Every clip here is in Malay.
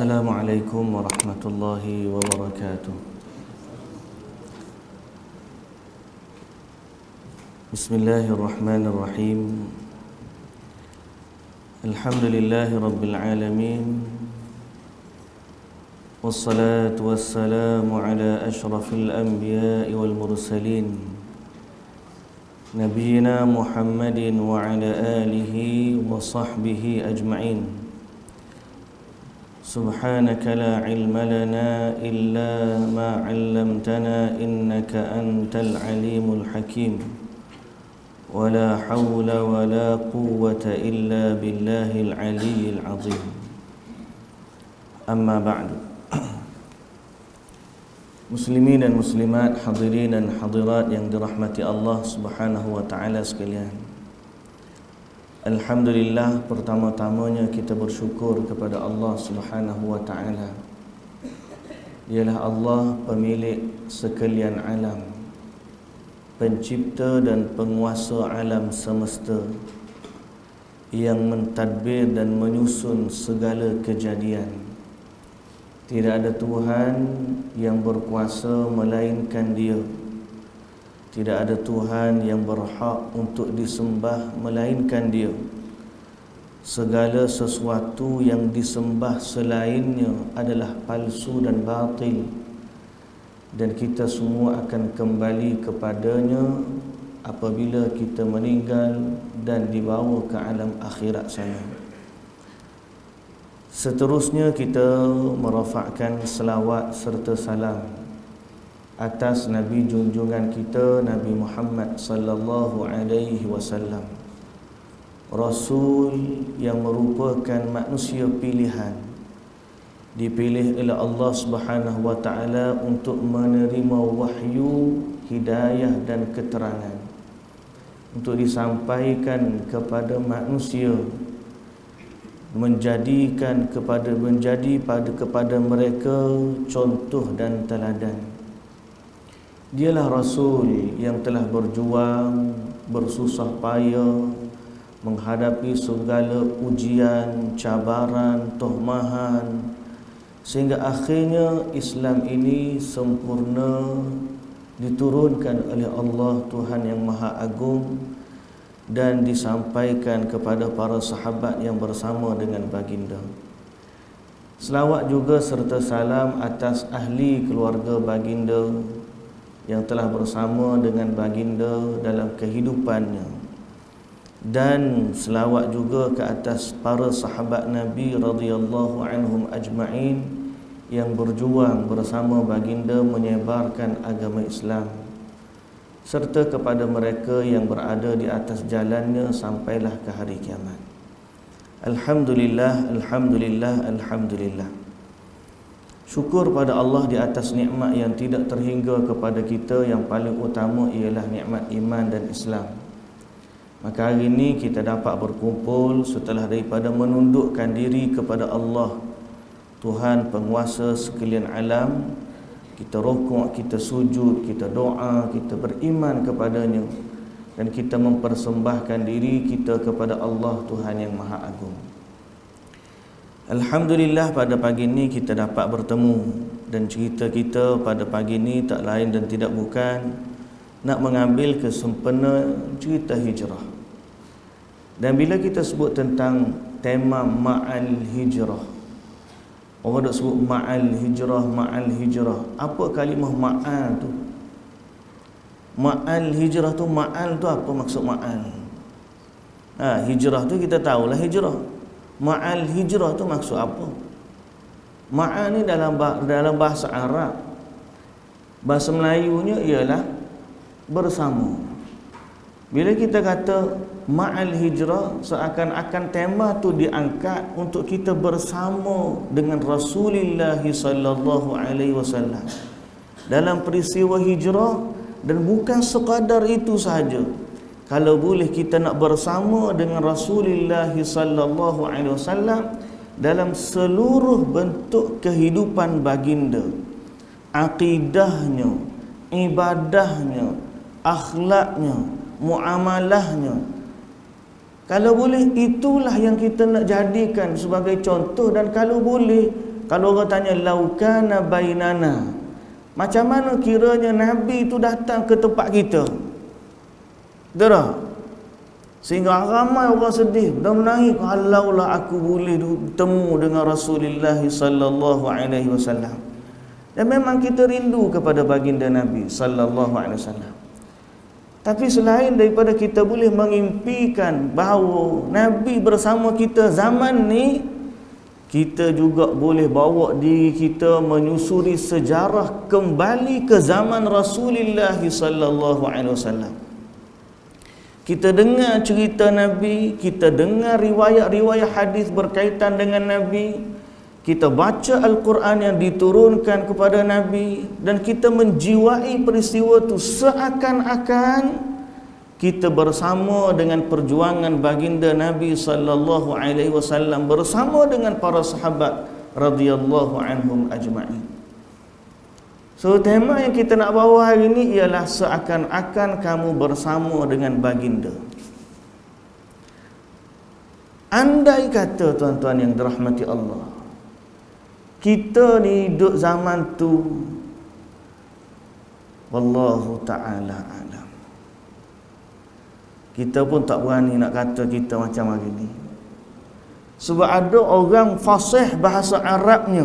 Assalamualaikum warahmatullahi wabarakatuh. Bismillahirrahmanirrahim. Alhamdulillahi rabbil alamin. Wassalatu wassalamu ala ashrafil anbiya'i wal mursalin, Nabiyyina Muhammadin wa ala alihi wa sahbihi ajma'in. Subhanaka la ilma lana illa ma 'allamtana innaka antal alimul hakim. Wa la hawla wa la quwwata illa billahil aliyyil azim. Amma ba'du. Muslimin dan muslimat, hadirin dan hadirat yang dirahmati Allah Subhanahu wa taala sekalian. Alhamdulillah, pertama-tamanya kita bersyukur kepada Allah Subhanahu wa taala. Dialah Allah pemilik sekalian alam, pencipta dan penguasa alam semesta, yang mentadbir dan menyusun segala kejadian. Tidak ada Tuhan yang berkuasa melainkan Dia. Tidak ada Tuhan yang berhak untuk disembah melainkan Dia. Segala sesuatu yang disembah selainnya adalah palsu dan batil, dan kita semua akan kembali kepadanya apabila kita meninggal dan dibawa ke alam akhirat sana. Seterusnya kita merafakkan selawat serta salam atas Nabi junjungan kita, Nabi Muhammad sallallahu alaihi wasallam, Rasul yang merupakan manusia pilihan, dipilih oleh Allah Subhanahu wa taala untuk menerima wahyu, hidayah dan keterangan, untuk disampaikan kepada manusia, menjadi kepada mereka contoh dan teladan. Dialah Rasul yang telah berjuang, bersusah payah menghadapi segala ujian, cabaran, tohmahan, sehingga akhirnya Islam ini sempurna, diturunkan oleh Allah Tuhan yang Maha Agung, dan disampaikan kepada para sahabat yang bersama dengan baginda. Selawat juga serta salam atas ahli keluarga baginda yang telah bersama dengan baginda dalam kehidupannya, dan selawat juga ke atas para sahabat Nabi radhiyallahu anhum ajma'in yang berjuang bersama baginda menyebarkan agama Islam, serta kepada mereka yang berada di atas jalannya sampailah ke hari kiamat. Alhamdulillah, alhamdulillah, alhamdulillah. Syukur pada Allah di atas nikmat yang tidak terhingga kepada kita. Yang paling utama ialah nikmat iman dan Islam. Maka hari ini kita dapat berkumpul setelah daripada menundukkan diri kepada Allah, Tuhan penguasa sekalian alam. Kita rukuk, kita sujud, kita doa, kita beriman kepadanya, dan kita mempersembahkan diri kita kepada Allah Tuhan yang Maha Agung. Alhamdulillah, pada pagi ini kita dapat bertemu, dan cerita kita pada pagi ini tak lain dan tidak bukan nak mengambil kesempena cerita hijrah. Dan bila kita sebut tentang tema ma'al hijrah, orang dah sebut ma'al hijrah, ma'al hijrah. Apa kalimah ma'al tu? Ma'al hijrah tu, ma'al tu apa maksud ma'al? Hijrah tu kita tahulah hijrah. Ma'al hijrah tu maksud apa? Ma'al ni dalam bahasa Arab, bahasa Melayunya ialah bersama. Bila kita kata ma'al hijrah, seakan-akan tema tu diangkat untuk kita bersama dengan Rasulullah sallallahu alaihi wasallam dalam peristiwa hijrah. Dan bukan sekadar itu sahaja, kalau boleh kita nak bersama dengan Rasulullah sallallahu alaihi wasallam dalam seluruh bentuk kehidupan baginda, akidahnya, ibadahnya, akhlaknya, muamalahnya. Kalau boleh itulah yang kita nak jadikan sebagai contoh. Dan kalau boleh, Kalau orang tanya laukana bainana, macam mana kiranya Nabi itu datang ke tempat kita? Betul tak? Sehingga ramai orang sedih dan menangis, kalaulah aku boleh bertemu dengan Rasulullah sallallahu alaihi wasallam. Dan memang kita rindu kepada baginda Nabi sallallahu alaihi wasallam. Tapi selain daripada kita boleh mengimpikan bahawa Nabi bersama kita zaman ni, kita juga boleh bawa diri kita menyusuri sejarah kembali ke zaman Rasulullah sallallahu alaihi wasallam. Kita dengar cerita Nabi, kita dengar riwayat-riwayat hadis berkaitan dengan Nabi, kita baca Al-Quran yang diturunkan kepada Nabi, dan kita menjiwai peristiwa itu seakan-akan kita bersama dengan perjuangan baginda Nabi sallallahu alaihi wasallam bersama dengan para sahabat radhiyallahu anhum ajma'in. So tema yang kita nak bawa hari ini ialah seakan-akan kamu bersama dengan baginda. Andai kata tuan-tuan yang dirahmati Allah, kita ni hidup zaman tu, wallahu ta'ala alam, kita pun tak berani nak kata kita macam hari ni. Sebab ada orang fasih bahasa Arabnya,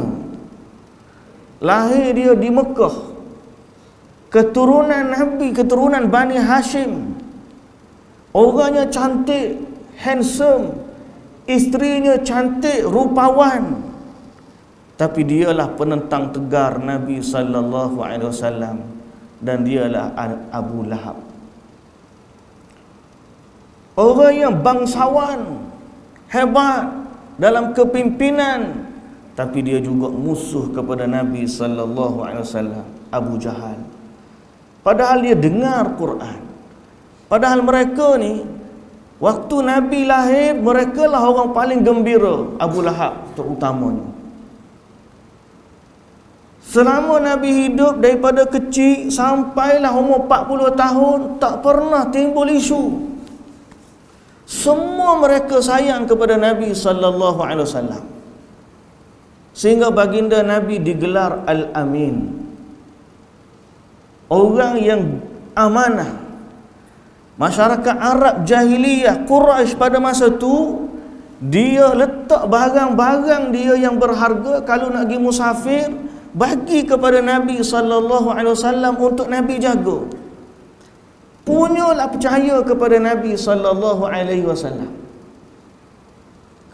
lahir dia di Mekah, keturunan Nabi, keturunan Bani Hashim, orangnya cantik, handsome, isterinya cantik, rupawan, tapi dialah penentang tegar Nabi sallallahu alaihi wasallam, dan dialah Abu Lahab. Orang yang bangsawan, hebat dalam kepimpinan, tapi dia juga musuh kepada Nabi sallallahu alaihi wasallam, Abu Jahal. Padahal dia dengar Quran. Padahal mereka ni waktu Nabi lahir, mereka lah orang paling gembira, Abu Lahab terutamanya. Selama Nabi hidup daripada kecil sampailah umur 40 tahun, tak pernah timbul isu. Semua mereka sayang kepada Nabi sallallahu alaihi wasallam. Sehingga baginda Nabi digelar Al-Amin, orang yang amanah. Masyarakat Arab jahiliyah Quraisy pada masa tu, dia letak barang-barang dia yang berharga kalau nak pergi musafir, bagi kepada Nabi sallallahu alaihi wasallam untuk Nabi jaga. Punyalah percaya kepada Nabi sallallahu alaihi wasallam.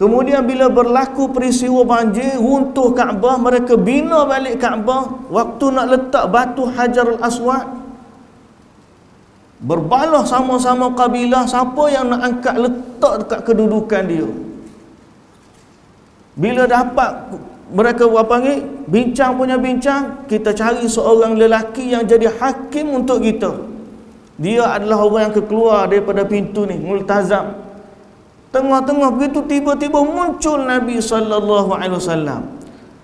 Kemudian bila berlaku peristiwa banjir, runtuh Kaabah, mereka bina balik Kaabah. Waktu nak letak batu Hajarul Aswad, berbalah sama-sama kabilah siapa yang nak angkat letak dekat kedudukan dia. Bila dapat mereka panggil, bincang punya bincang, kita cari seorang lelaki yang jadi hakim untuk kita. Dia adalah orang yang keluar daripada pintu ni, multazam. Tengah-tengah begitu tiba-tiba muncul Nabi sallallahu alaihi wasallam.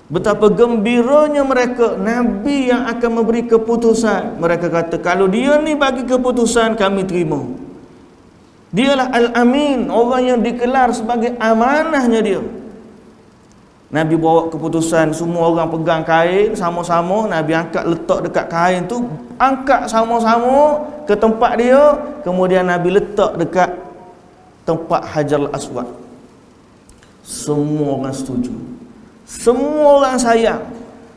Betapa gembiranya mereka, Nabi yang akan memberi keputusan. Mereka kata, kalau dia ni bagi keputusan, kami terima. Dialah Al-Amin, orang yang dikelar sebagai amanahnya dia. Nabi bawa keputusan, semua orang pegang kain sama-sama, Nabi angkat letak dekat kain tu, angkat sama-sama ke tempat dia, kemudian Nabi letak dekat tempat Hajarul Aswad. Semua orang setuju, semua orang sayang,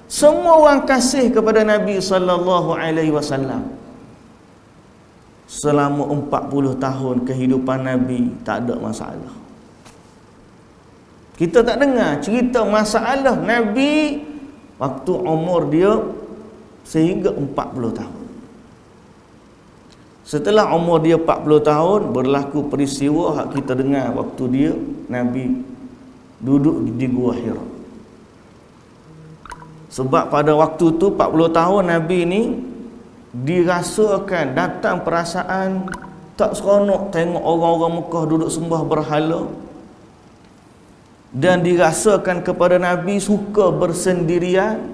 semua orang kasih kepada Nabi sallallahu alaihi wasallam. Selama 40 tahun kehidupan Nabi tak ada masalah. Kita tak dengar cerita masalah Nabi waktu umur dia sehingga 40 tahun. Setelah umur dia 40 tahun, berlaku peristiwa hak kita dengar waktu dia Nabi duduk di Gua Hira. Sebab pada waktu tu 40 tahun Nabi ni dirasakan datang perasaan tak seronok tengok orang-orang Mekah duduk sembah berhala, dan dirasakan kepada Nabi suka bersendirian,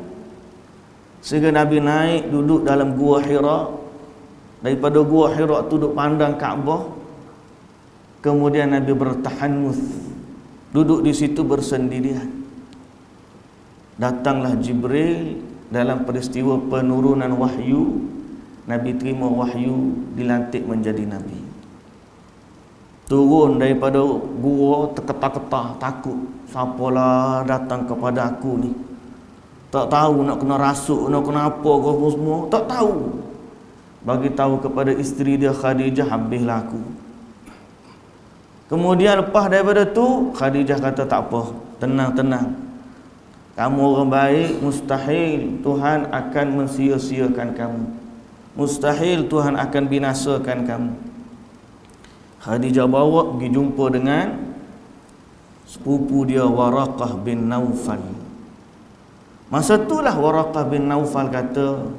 sehingga Nabi naik duduk dalam Gua Hira. Daripada Gua Hira duduk pandang Kaabah, kemudian Nabi bertahannuth, duduk di situ bersendirian. Datanglah Jibril dalam peristiwa penurunan wahyu. Nabi terima wahyu, dilantik menjadi Nabi. Turun daripada gua, terketar-ketar, takut. Siapalah datang kepada aku ni? Tak tahu nak kena rasuk, nak kena apa kau semua. Tak tahu. Bagi tahu kepada isteri dia Khadijah, habislah aku. Kemudian lepas daripada tu, Khadijah kata tak apa, tenang-tenang. Kamu orang baik, mustahil Tuhan akan mensia-siakan kamu. Mustahil Tuhan akan binasakan kamu. Khadijah bawa pergi jumpa dengan sepupu dia Waraqah bin Naufal. Masa itulah Waraqah bin Naufal kata,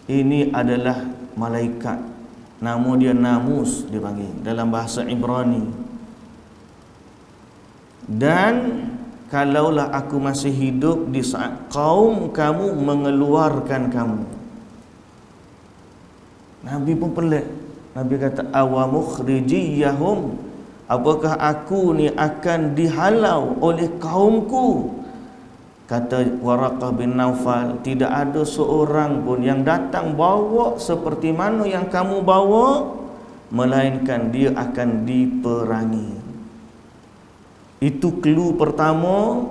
ini adalah malaikat. Nama dia Namus dipanggil dalam bahasa Ibrani. Dan kalaulah aku masih hidup di saat kaum kamu mengeluarkan kamu. Nabi pun pelik. Nabi kata, awamukhrijiyahum, apakah aku ni akan dihalau oleh kaumku? Kata Waraqah bin Naufal, tidak ada seorang pun yang datang bawa seperti mana yang kamu bawa, melainkan dia akan diperangi. Itu clue pertama.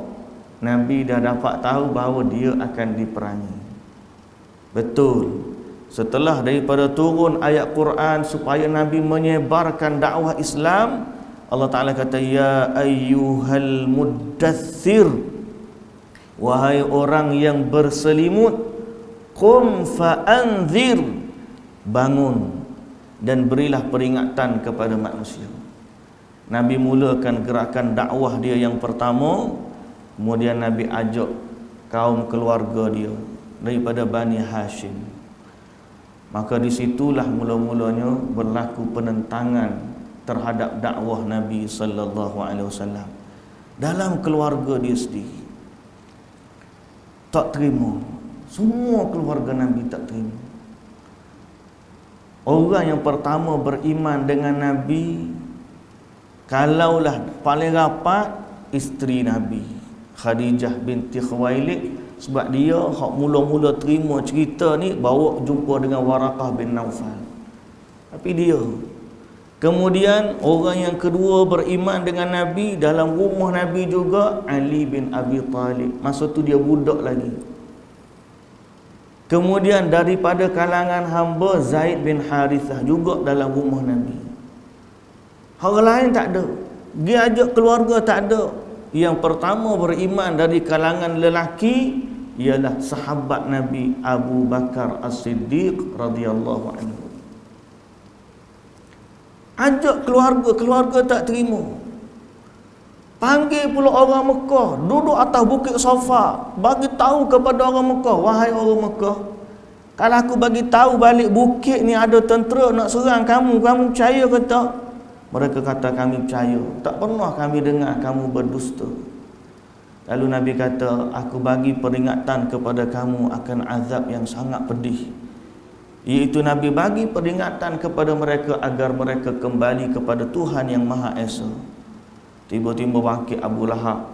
Nabi dah dapat tahu bahawa dia akan diperangi. Betul. Setelah daripada turun ayat Quran supaya Nabi menyebarkan dakwah Islam, Allah Ta'ala kata, ya ayyuhal muddathir, wahai orang yang berselimut, qum fa'anzir, bangun dan berilah peringatan kepada manusia. Nabi mulakan gerakan dakwah dia yang pertama. Kemudian Nabi ajak kaum keluarga dia daripada Bani Hashim. Maka disitulah mula-mulanya berlaku penentangan terhadap dakwah Nabi sallallahu alaihi wasallam dalam keluarga dia sendiri. Tak terima. Semua keluarga Nabi tak terima. Orang yang pertama beriman dengan Nabi, kalaulah paling rapat, isteri Nabi Khadijah binti Khuwailid. Sebab dia hak mula-mula terima cerita ni bawa jumpa dengan Waraqah bin Naufal. Tapi dia. Kemudian orang yang kedua beriman dengan Nabi dalam rumah Nabi juga, Ali bin Abi Talib. Masa tu dia budak lagi. Kemudian daripada kalangan hamba, Zaid bin Harithah juga dalam rumah Nabi. Orang lain tak ada. Dia ajak keluarga tak ada. Yang pertama beriman dari kalangan lelaki ialah sahabat Nabi Abu Bakar As-Siddiq radhiyallahu anhu. Ajak keluarga tak terima. Panggil pula orang Mekah, duduk atas bukit Safa, bagi tahu kepada orang Mekah, wahai orang Mekah, kalau aku bagi tahu balik bukit ni ada tentera nak serang kamu, kamu percaya ke tak? Mereka kata, kami percaya. Tak pernah kami dengar kamu berdusta. Lalu Nabi kata, aku bagi peringatan kepada kamu akan azab yang sangat pedih. Iaitu Nabi bagi peringatan kepada mereka agar mereka kembali kepada Tuhan yang Maha Esa. Tiba-tiba bangkit Abu Lahab.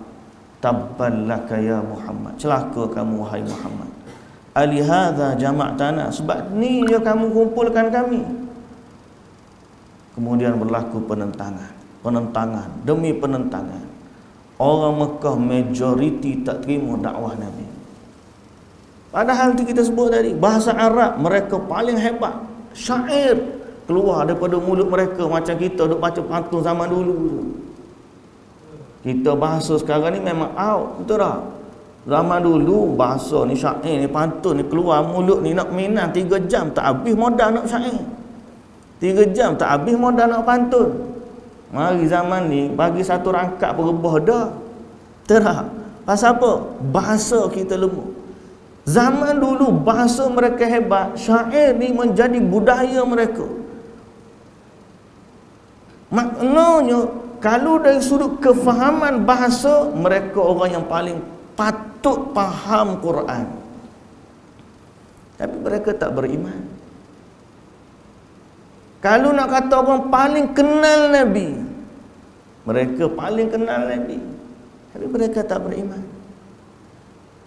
Tabballaka ya Muhammad. Celaka kamu wahai Muhammad. Alihadza jama'tana. Sebab ni je kamu kumpulkan kami. Kemudian berlaku penentangan demi penentangan. Orang Mekah majoriti tak terima dakwah Nabi. Padahal itu kita sebut tadi, bahasa Arab mereka paling hebat. Syair keluar daripada mulut mereka macam kita duk baca pantun zaman dulu. Kita bahasa sekarang ni memang out, betul tak? Zaman dulu bahasa ni, syair ni, pantun ni keluar mulut ni nak minat 3 jam tak habis modal nak syair. 3 jam tak habis modal nak pantun. Mari zaman ni bagi satu rangkap berebah dah. Terah. Pasal apa? Bahasa kita lemah. Zaman dulu bahasa mereka hebat, syair ni menjadi budaya mereka. Maknanya kalau dari sudut kefahaman bahasa, mereka orang yang paling patut faham Quran. Tapi mereka tak beriman. Kalau nak kata orang paling kenal Nabi, mereka paling kenal Nabi, tapi mereka tak beriman.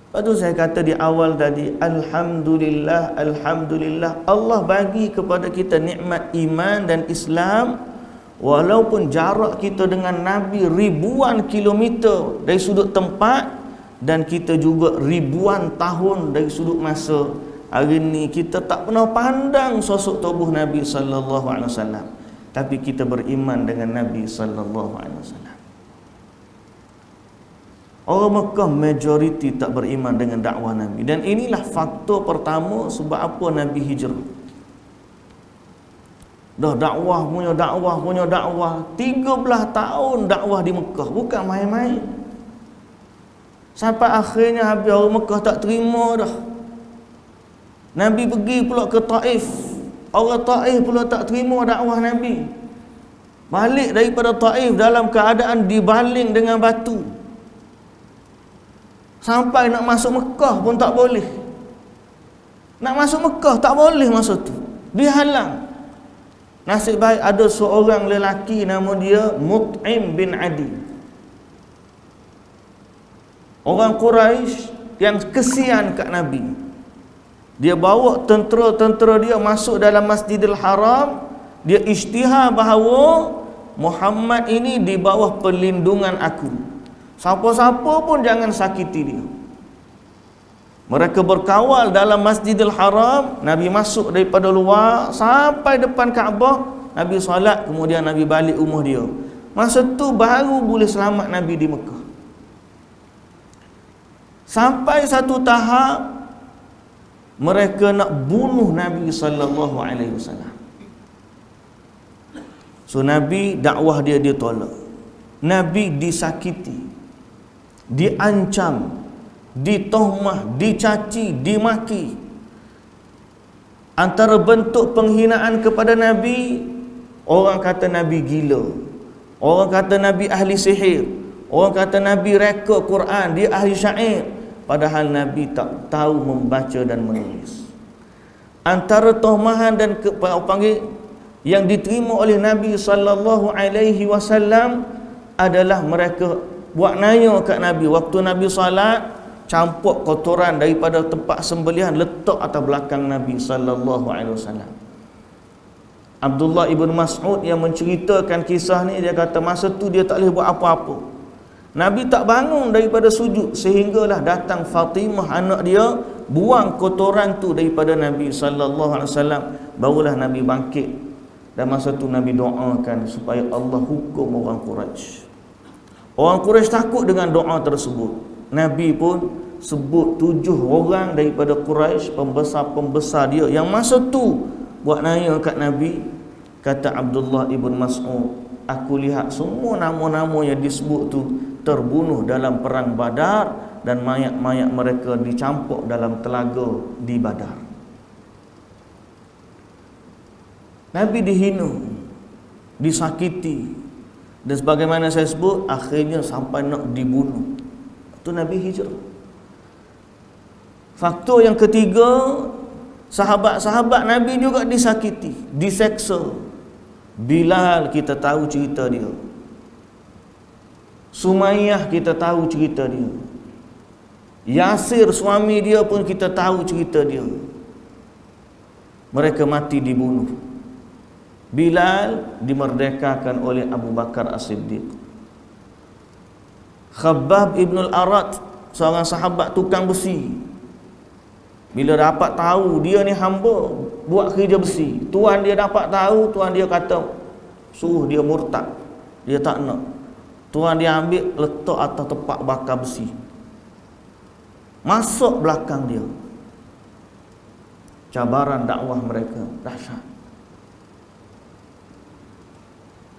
Lepas tu saya kata di awal tadi, Alhamdulillah, Alhamdulillah, Allah bagi kepada kita nikmat iman dan Islam, walaupun jarak kita dengan Nabi ribuan kilometer dari sudut tempat, dan kita juga ribuan tahun dari sudut masa. Hari ni kita tak pernah pandang sosok tubuh Nabi sallallahu alaihi wasallam, tapi kita beriman dengan Nabi sallallahu alaihi wasallam. Orang Mekah majoriti tak beriman dengan dakwah Nabi, dan inilah faktor pertama sebab apa Nabi hijrah. Dah dakwah punya dakwah 13 tahun dakwah di Mekah, bukan main-main. Sampai akhirnya habis orang Mekah tak terima dah. Nabi pergi pula ke Taif. Orang Taif pula tak terima dakwah Nabi. Balik daripada Taif dalam keadaan dibaling dengan batu. Sampai nak masuk Mekah pun tak boleh. Nak masuk Mekah tak boleh masa tu, dihalang. Nasib baik ada seorang lelaki nama dia Mut'im bin Adi, orang Quraisy yang kesian kat Nabi. Dia bawa tentera-tentera dia masuk dalam Masjidil Haram. Dia isytihar bahawa Muhammad ini di bawah perlindungan aku, siapa-siapa pun jangan sakiti dia. Mereka berkawal dalam Masjidil Haram. Nabi masuk daripada luar sampai depan Kaabah. Nabi solat, kemudian Nabi balik rumah dia. Masa tu baru boleh selamat Nabi di Mekah. Sampai satu tahap mereka nak bunuh Nabi sallallahu alaihi wasallam. So Nabi dakwah dia tolak. Nabi disakiti, diancam, ditohmah, dicaci, dimaki. Antara bentuk penghinaan kepada Nabi, orang kata Nabi gila, orang kata Nabi ahli sihir, orang kata Nabi reka Quran, dia ahli syair, padahal Nabi tak tahu membaca dan menulis. Antara tohmahan dan panggil yang diterima oleh Nabi sallallahu alaihi wasallam adalah mereka buat naya kat Nabi waktu Nabi salat, campur kotoran daripada tempat sembelihan letak atas belakang Nabi sallallahu alaihi wasallam. Abdullah ibn Mas'ud yang menceritakan kisah ni, dia kata masa tu dia tak boleh buat apa-apa. Nabi tak bangun daripada sujud sehinggalah datang Fatimah anak dia buang kotoran tu daripada Nabi sallallahu alaihi wasallam, barulah Nabi bangkit. Dan masa tu Nabi doakan supaya Allah hukum orang Quraisy. Orang Quraisy takut dengan doa tersebut. Nabi pun sebut 7 orang daripada Quraisy, pembesar-pembesar dia yang masa tu buat naya kat Nabi. Kata Abdullah ibn Mas'ud, aku lihat semua nama-nama yang disebut tu terbunuh dalam perang Badar, dan mayat-mayat mereka dicampur dalam telaga di Badar. Nabi dihina, disakiti, dan sebagaimana saya sebut, akhirnya sampai nak dibunuh. Itu Nabi hijrah. Faktor yang ketiga, sahabat-sahabat Nabi juga disakiti, diseksa. Bilal kita tahu cerita dia, Sumayyah kita tahu cerita dia, Yasir suami dia pun kita tahu cerita dia. Mereka mati dibunuh. Bilal dimerdekakan oleh Abu Bakar As-Siddiq. Khabbab ibn al-Arat, seorang sahabat tukang besi, bila dapat tahu dia ni hamba buat kerja besi, tuan dia dapat tahu, tuan dia kata suruh dia murtad, dia tak nak. Tuan dia ambil letak atas tempat bakar besi, masuk belakang dia. Cabaran dakwah mereka dahsyat,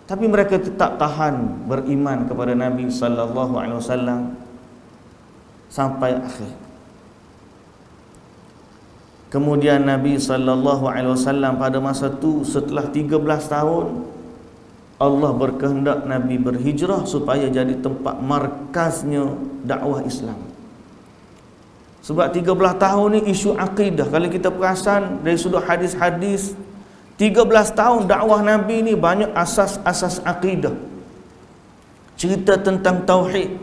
tapi mereka tetap tahan beriman kepada Nabi sallallahu alaihi wasallam sampai akhir. Kemudian Nabi sallallahu alaihi wasallam pada masa tu setelah 13 tahun, Allah berkehendak Nabi berhijrah supaya jadi tempat markaznya dakwah Islam. Sebab 13 tahun ni isu akidah, kalau kita perasan dari sudut hadis-hadis, 13 tahun dakwah Nabi ni banyak asas-asas akidah. Cerita tentang tauhid,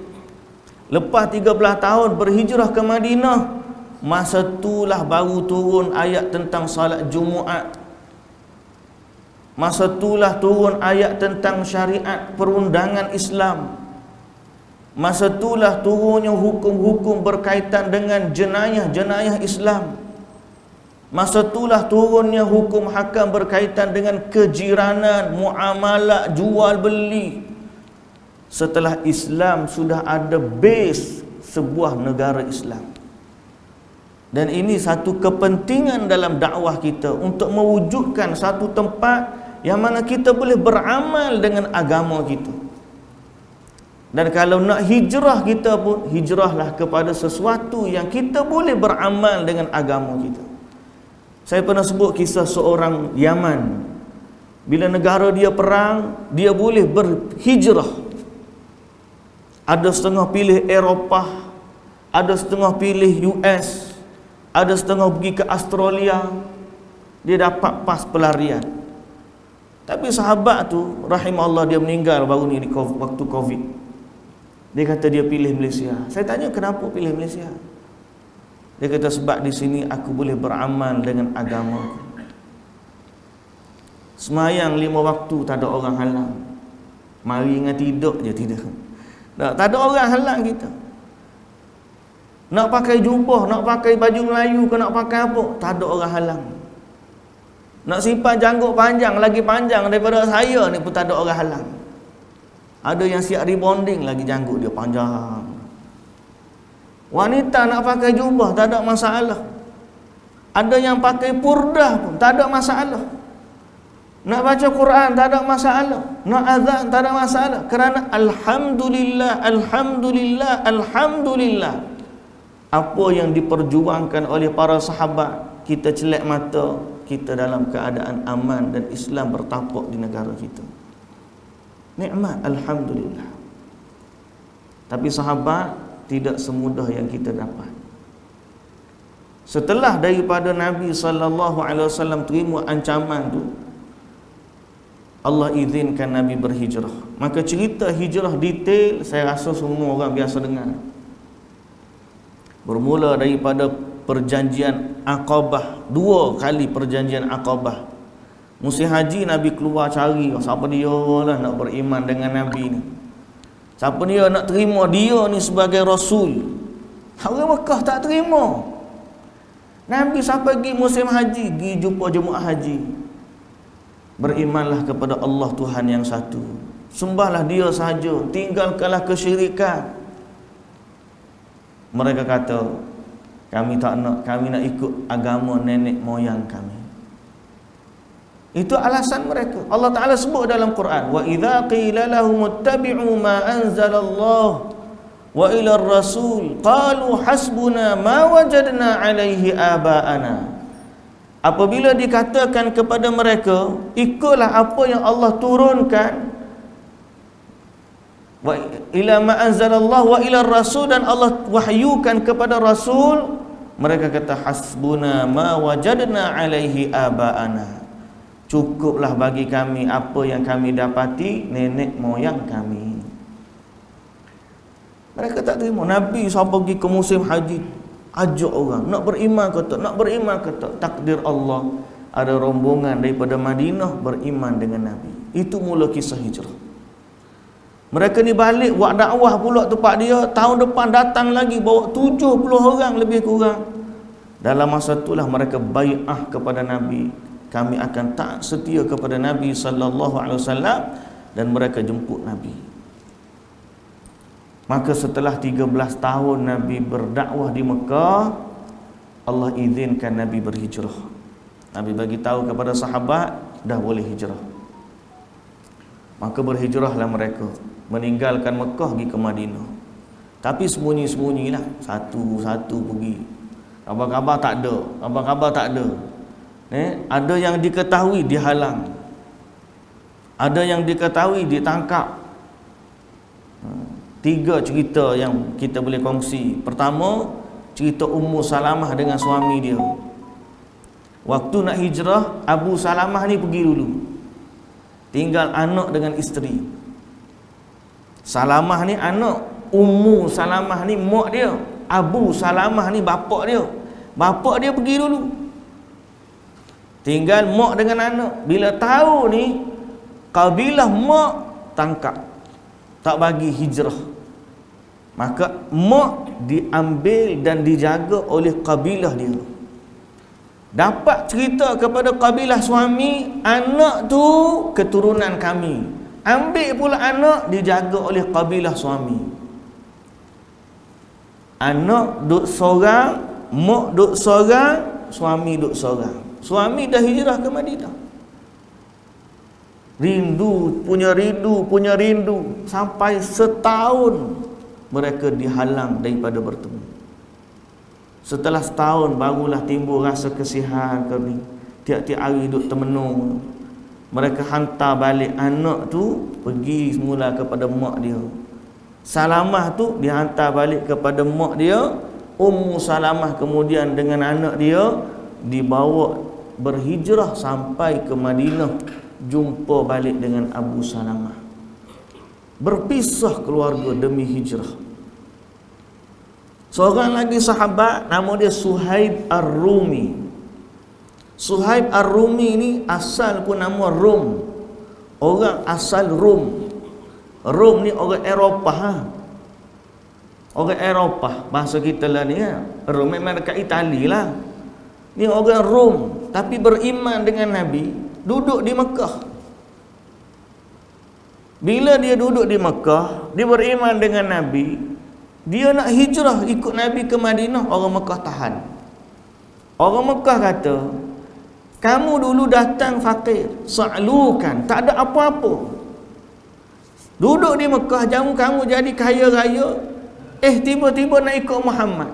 Lepas 13 tahun berhijrah ke Madinah, masa itulah baru turun ayat tentang salat Jumaat. Masa itulah turun ayat tentang syariat perundangan Islam. Masa itulah turunnya hukum-hukum berkaitan dengan jenayah-jenayah Islam. Masa itulah turunnya hukum hakam berkaitan dengan kejiranan, muamalah, jual beli. Setelah Islam sudah ada base sebuah negara Islam. Dan ini satu kepentingan dalam dakwah kita untuk mewujudkan satu tempat yang mana kita boleh beramal dengan agama kita. Dan kalau nak hijrah kita pun, hijrahlah kepada sesuatu yang kita boleh beramal dengan agama kita. Saya pernah sebut kisah seorang Yaman. Bila negara dia perang, dia boleh berhijrah. Ada setengah pilih Eropah, ada setengah pilih US, ada setengah pergi ke Australia. Dia dapat pas pelarian. Tapi sahabat tu, rahimahullah, dia meninggal baru ni waktu Covid. Dia kata dia pilih Malaysia. Saya tanya kenapa pilih Malaysia? Dia kata sebab di sini aku boleh beramal dengan agama. Semayang 5 waktu tak ada orang halang. Mari dengan tidur je tidur. Tak ada orang halang kita. Nak pakai jubah, nak pakai baju Melayu ke nak pakai apa, tak ada orang halang. Nak simpan janggut panjang, lagi panjang daripada saya ni pun tak ada orang halang. Ada yang siap rebonding lagi janggut dia panjang. Wanita nak pakai jubah tak ada masalah. Ada yang pakai purdah pun tak ada masalah. Nak baca Quran tak ada masalah. Nak azan tak ada masalah. Kerana alhamdulillah, alhamdulillah, alhamdulillah, apa yang diperjuangkan oleh para sahabat, kita celak mata, kita dalam keadaan aman dan Islam bertapak di negara kita. Nikmat, alhamdulillah. Tapi sahabat tidak semudah yang kita dapat. Setelah daripada Nabi SAW terima ancaman tu, Allah izinkan Nabi berhijrah. Maka cerita hijrah detail saya rasa semua orang biasa dengar. Bermula daripada perjanjian Aqabah, 2 kali perjanjian Aqabah. Musim haji Nabi keluar cari siapa dia lah nak beriman dengan Nabi ni. Siapa dia nak terima dia ni sebagai Rasul. Orang Mekah tak terima. Nabi sampai pergi musim haji, pergi jumpa jemaah haji. Berimanlah kepada Allah Tuhan yang satu. Sembahlah dia sahaja, tinggalkanlah kesyirikan. Mereka kata, kami tak nak, kami nak ikut agama nenek moyang kami. Itu alasan mereka. Allah Ta'ala sebut dalam Quran, wa idza qila lahum ittabi'u ma anzalallah wa ila ar-rasul qalu hasbuna ma wajadna alaihi aba'ana. Apabila dikatakan kepada mereka, ikutlah apa yang Allah turunkan, wa ila ma anzalallah wa ila ar-rasul, dan Allah wahyukan kepada Rasul, mereka kata hasbuna ma wajadna alaihi aba'ana. Cukuplah bagi kami apa yang kami dapati nenek moyang kami. Mereka tak terima. Nabi sampai pergi ke musim haji, ajak orang nak beriman ke tak, nak beriman ke tak. Takdir Allah, ada rombongan daripada Madinah beriman dengan Nabi. Itu mula kisah hijrah. Mereka ni balik buat dakwah pula tempat dia. Tahun depan datang lagi bawa 70 orang lebih kurang. Dalam masa itulah mereka bai'ah kepada Nabi. Kami akan taat setia kepada Nabi sallallahu alaihi wasallam, dan mereka jemput Nabi. Maka setelah 13 tahun Nabi berdakwah di Mekah, Allah izinkan Nabi berhijrah. Nabi bagi tahu kepada sahabat, dah boleh hijrah. Maka berhijrahlah mereka, meninggalkan Mekah pergi ke Madinah. Tapi sembunyi-sembunyilah, satu-satu pergi. Khabar-khabar tak ada, khabar-khabar tak ada. Ada yang diketahui dihalang, ada yang diketahui ditangkap. 3 cerita yang kita boleh kongsi. Pertama, cerita Ummu Salamah dengan suami dia. Waktu nak hijrah, Abu Salamah ni pergi dulu, tinggal anak dengan isteri. Salamah ni anak, Ummu Salamah ni mak dia, Abu Salamah ni bapak dia. Bapak dia pergi dulu, tinggal mak dengan anak. Bila tahu ni, kabilah mak tangkap, tak bagi hijrah. Maka mak diambil dan dijaga oleh kabilah dia. Dapat cerita kepada kabilah suami, anak tu keturunan kami. Ambil pula anak, dijaga oleh kabilah suami. Anak duduk seorang, mak duduk seorang, suami duduk seorang. Suami dah hijrah ke Madinah. Rindu punya rindu sampai setahun mereka dihalang daripada bertemu. Setelah setahun barulah timbul rasa kesihan kami. Tiap-tiap hari duduk termenung. Mereka hantar balik anak tu pergi semula kepada mak dia. Salamah tu dihantar balik kepada mak dia. Ummu Salamah kemudian dengan anak dia dibawa berhijrah sampai ke Madinah, jumpa balik dengan Abu Salamah. Berpisah keluarga demi hijrah. Seorang lagi sahabat nama dia Suhaib Ar-Rumi. Suhaib Ar-Rumi ni asal pun nama Rom. Orang asal Rom. Rom ni orang Eropah ha? Orang Eropah, bahasa kita lah ni ya. Rom memang dekat Itali lah. Ni orang Rom, tapi beriman dengan Nabi, duduk di Mekah. Bila dia duduk di Mekah, dia beriman dengan Nabi, dia nak hijrah ikut Nabi ke Madinah, orang Mekah tahan. Orang Mekah kata, kamu dulu datang fakir, sa'lukan, tak ada apa-apa. Duduk di Mekah, kamu jadi kaya raya, tiba-tiba nak ikut Muhammad.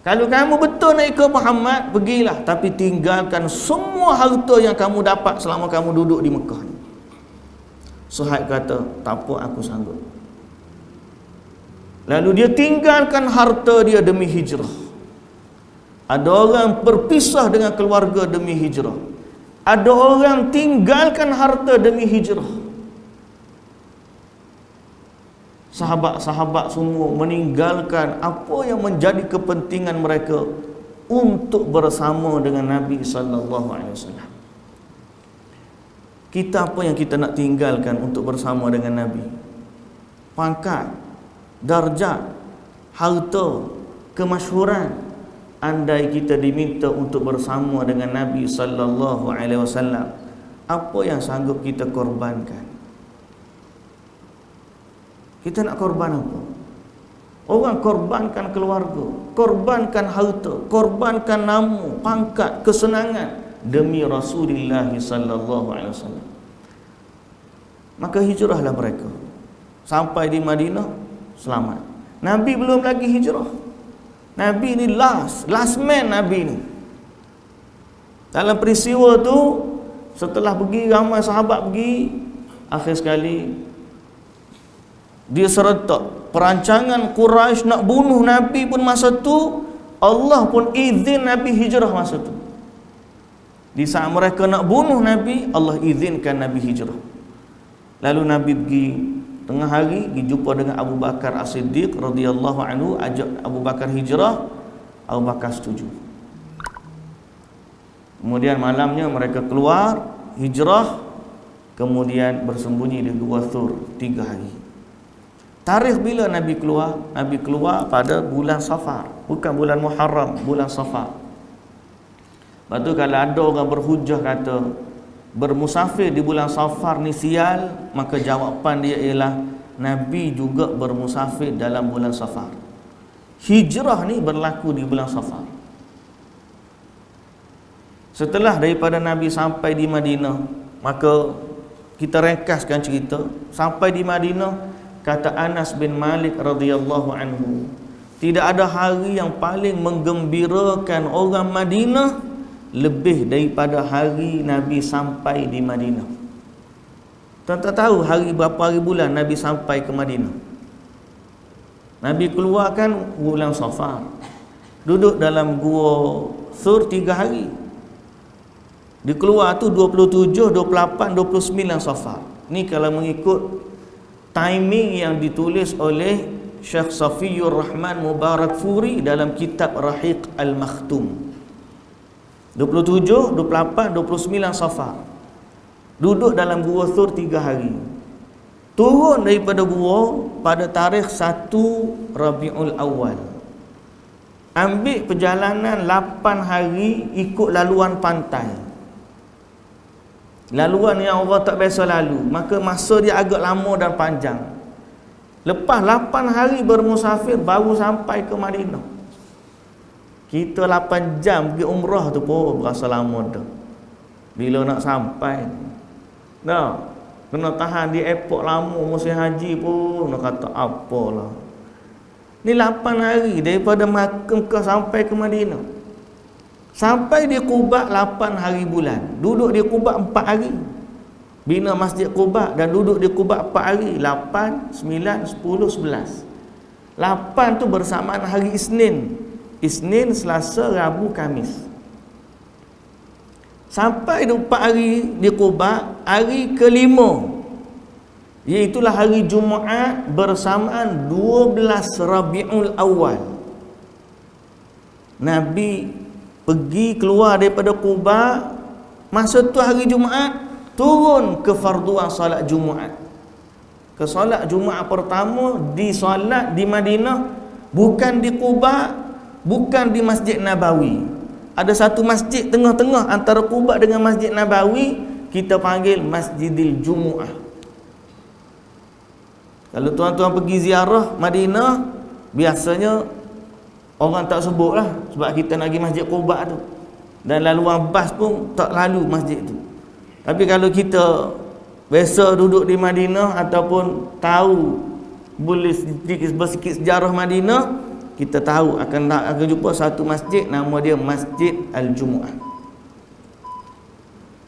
Kalau kamu betul nak ikut Muhammad, pergilah, tapi tinggalkan semua harta yang kamu dapat selama kamu duduk di Mekah ni. Suhaib kata, tak apa, aku sanggup. Lalu dia tinggalkan harta dia demi hijrah. Ada orang berpisah dengan keluarga demi hijrah. Ada orang tinggalkan harta demi hijrah. Sahabat-sahabat semua meninggalkan apa yang menjadi kepentingan mereka untuk bersama dengan Nabi sallallahu alaihi wasallam. Kita apa yang kita nak tinggalkan untuk bersama dengan Nabi? Pangkat, darjat, harta, kemasyhuran. Andai kita diminta untuk bersama dengan Nabi sallallahu alaihi wasallam, apa yang sanggup kita korbankan? Kita nak korban apa? Orang korbankan keluarga, korbankan harta, korbankan nama, pangkat, kesenangan demi Rasulullah sallallahu alaihi wasallam. Maka hijrahlah mereka. Sampai di Madinah selamat. Nabi belum lagi hijrah. Nabi ni last man Nabi ni. Dalam peristiwa tu, setelah pergi ramai sahabat pergi, akhir sekali dia serentak. Perancangan Quraisy nak bunuh Nabi pun masa tu, Allah pun izin Nabi hijrah masa tu. Di saat mereka nak bunuh Nabi, Allah izinkan Nabi hijrah. Lalu Nabi pergi tengah hari, pergi jumpa dengan Abu Bakar As-Siddiq radhiyallahu anhu, ajak Abu Bakar hijrah. Abu Bakar setuju. Kemudian malamnya mereka keluar hijrah, kemudian bersembunyi di Gua Thur 3 hari. Tarikh bila Nabi keluar? Nabi keluar pada bulan Safar, bukan bulan Muharram, bulan Safar. Lepas tu kalau ada orang berhujah kata bermusafir di bulan Safar ni sial, maka jawapan dia ialah Nabi juga bermusafir dalam bulan Safar. Hijrah ni berlaku di bulan Safar. Setelah daripada Nabi sampai di Madinah, maka kita ringkaskan cerita. Sampai di Madinah, kata Anas bin Malik radhiyallahu anhu, tidak ada hari yang paling menggembirakan orang Madinah lebih daripada hari Nabi sampai di Madinah. Tuan-tuan tahu hari berapa hari bulan Nabi sampai ke Madinah? Nabi keluarkan bulan Safar, duduk dalam Gua Thur 3 hari. Dia keluar tu 27, 28, 29 Safar. Ni kalau mengikut timing yang ditulis oleh Syekh Safiyur Rahman Mubarak Furi dalam kitab Rahiq Al-Makhtum. 27, 28, 29 Safar. Duduk dalam gua Thur 3 hari. Turun daripada gua pada tarikh 1 Rabiul Awal. Ambil perjalanan 8 hari ikut laluan pantai. Laluan yang orang tak biasa lalu, maka masa dia agak lama dan panjang. Lepas 8 hari bermusafir baru sampai ke Madinah. Kita 8 jam pergi umrah tu pun berasa lama dah. Bila nak sampai, dah kena tahan di airport lama musim haji pun nak kata apalah. Ni 8 hari daripada Makkah sampai ke Madinah. Sampai di Quba 8 hari bulan. Duduk di Quba 4 hari. Bina Masjid Quba dan duduk di Quba 4 hari. 8, 9, 10, 11. 8 tu bersamaan hari Isnin. Isnin, Selasa, Rabu, Khamis. Sampai 4 hari di Quba, hari ke-5, iaitulah hari Jumaat bersamaan 12 Rabiul Awal. Nabi pergi keluar daripada Quba, masa tu hari Jumaat, turun ke farduan solat Jumaat. Ke solat Jumaat pertama di solat di Madinah, bukan di Quba, bukan di Masjid Nabawi. Ada satu masjid tengah-tengah antara Quba dengan Masjid Nabawi, kita panggil Masjidil Jumu'ah. Kalau tuan-tuan pergi ziarah Madinah, biasanya orang tak sebut lah, sebab kita nak pergi Masjid Quba tu, dan laluan bas pun tak lalu masjid tu. Tapi kalau kita biasa duduk di Madinah ataupun tahu boleh bersikit sejarah Madinah, kita tahu akan jumpa satu masjid, nama dia Masjid Al-Jumu'ah.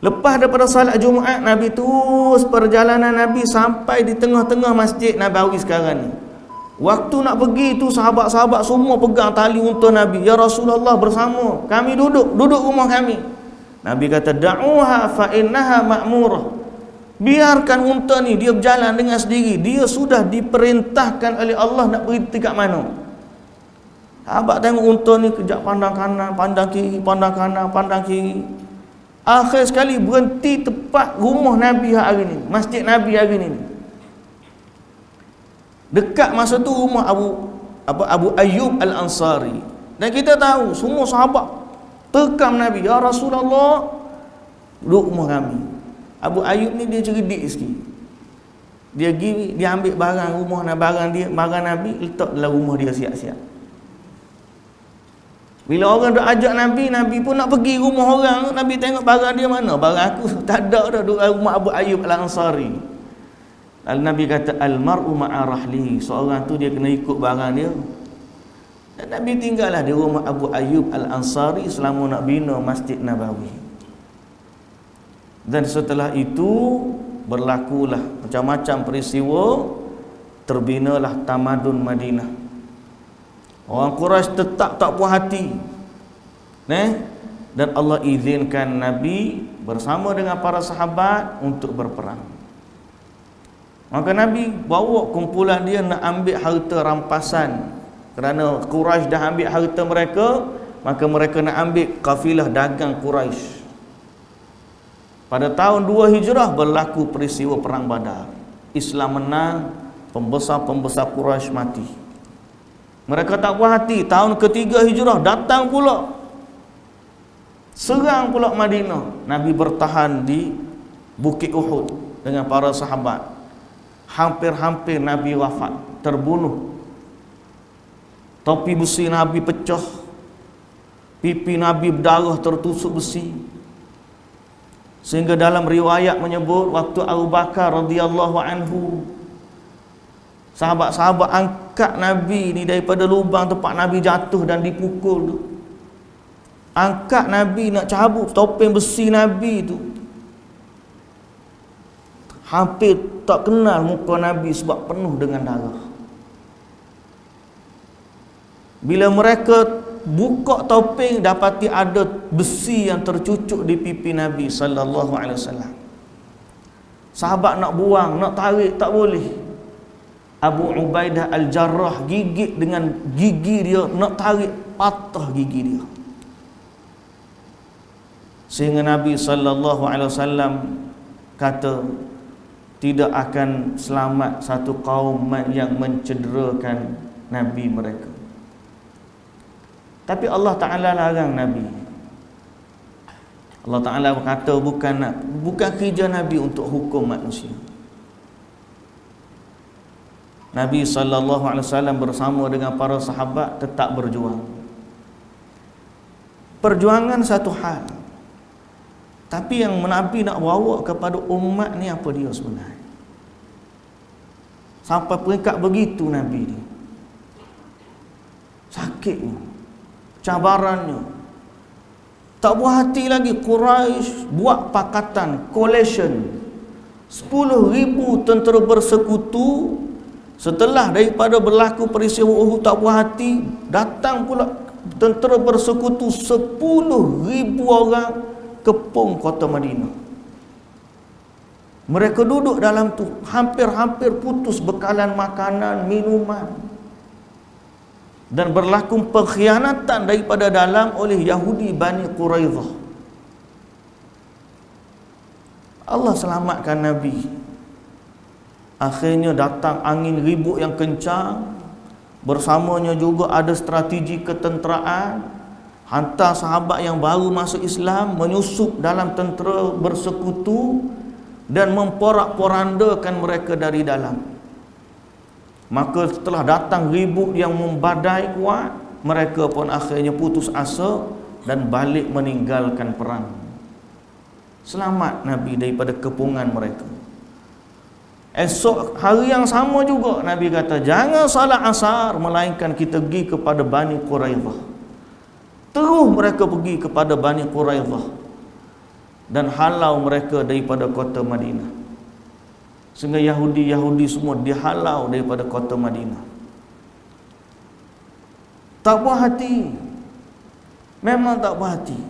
Lepas daripada salat Jumaat, Nabi terus perjalanan Nabi sampai di tengah-tengah Masjid Nabawi sekarang ni. Waktu nak pergi tu, sahabat-sahabat semua pegang tali unta Nabi. Ya Rasulullah, bersama kami duduk rumah kami. Nabi kata, da'uha fa innaha ma'murah. Biarkan unta ni dia berjalan dengan sendiri. Dia sudah diperintahkan oleh Allah nak pergi kat mana. Sahabat tengok unta ni kejap pandang kanan, pandang kiri, pandang kanan, pandang kiri. Akhir sekali berhenti tepat rumah Nabi hari ni, masjid Nabi hari ni. Dekat masa tu rumah Abu Ayyub Al-Ansari. Dan kita tahu semua sahabat tekam Nabi, ya Rasulullah, duduk rumah kami. Abu Ayyub ni dia cerdik sikit. Dia pergi, dia ambil barang rumah, barang Nabi, letak dalam rumah dia siap-siap. Bila orang dah ajak Nabi, Nabi pun nak pergi rumah orang. Nabi tengok barang dia mana? Barang aku tak ada dah, duduk rumah Abu Ayyub Al-Ansari. Lalu Nabi kata, al-mar'u ma'a rahlihi. Seorang tu dia kena ikut barang dia. Dan Nabi tinggallah di rumah Abu Ayyub Al-Ansari selama nak bina Masjid Nabawi. Dan setelah itu berlakulah macam-macam peristiwa, terbinalah tamadun Madinah. Orang Quraisy tetap tak puas hati. Dan Allah izinkan Nabi bersama dengan para sahabat untuk berperang. Maka Nabi bawa kumpulan dia nak ambil harta rampasan. Kerana Quraisy dah ambil harta mereka, maka mereka nak ambil kafilah dagang Quraisy. Pada tahun 2 Hijrah berlaku peristiwa perang Badar. Islam menang, pembesar-pembesar Quraisy mati. Mereka tak puas hati, tahun ketiga Hijrah datang pula, serang pula Madinah. Nabi bertahan di Bukit Uhud dengan para sahabat. Hampir-hampir Nabi wafat, terbunuh. Topi besi Nabi pecah, pipi Nabi berdarah tertusuk besi. Sehingga dalam riwayat menyebut waktu Abu Bakar radhiyallahu anhu, sahabat-sahabat angkat Nabi ni daripada lubang tempat Nabi jatuh dan dipukul tu. Angkat Nabi nak cabut topeng besi Nabi tu. Hampir tak kenal muka Nabi sebab penuh dengan darah. Bila mereka buka topeng, dapati ada besi yang tercucuk di pipi Nabi sallallahu alaihi wasallam. Sahabat nak buang, nak tarik, tak boleh. Abu Ubaidah Al-Jarrah gigit dengan gigi dia, nak tarik patah gigi dia. Sehingga Nabi SAW kata, tidak akan selamat satu kaum yang mencederakan Nabi mereka. Tapi Allah Ta'ala larang Nabi. Allah Ta'ala berkata bukan kerja Nabi untuk hukum manusia. Nabi SAW bersama dengan para sahabat tetap berjuang. Perjuangan satu hal, tapi yang Nabi nak bawa kepada umat ni apa dia sebenarnya? Sampai peringkat begitu Nabi ni. Sakitnya, cabarannya. Tak buat hati lagi. Quraisy buat pakatan, coalition, 10,000 tentera bersekutu. Setelah daripada berlaku peristiwa Uhud, tak buat hati, datang pula tentera bersekutu 10,000 orang kepung kota Madinah. Mereka duduk dalam tu, hampir-hampir putus bekalan makanan, minuman. Dan berlaku pengkhianatan daripada dalam oleh Yahudi Bani Quraidah. Allah selamatkan Nabi. Akhirnya datang angin ribut yang kencang. Bersamanya juga ada strategi ketenteraan. Hantar sahabat yang baru masuk Islam menyusup dalam tentera bersekutu dan memporak-porandakan mereka dari dalam. Maka setelah datang ribut yang membadai kuat, mereka pun akhirnya putus asa dan balik meninggalkan perang. Selamat Nabi daripada kepungan mereka. Esok hari yang sama juga Nabi kata, jangan salat asar melainkan kita pergi kepada Bani Quraidah. Terus mereka pergi kepada Bani Quraidah dan halau mereka daripada kota Madinah. Sehingga Yahudi semua dihalau daripada kota Madinah. Tak puas hati. Memang tak puas hati.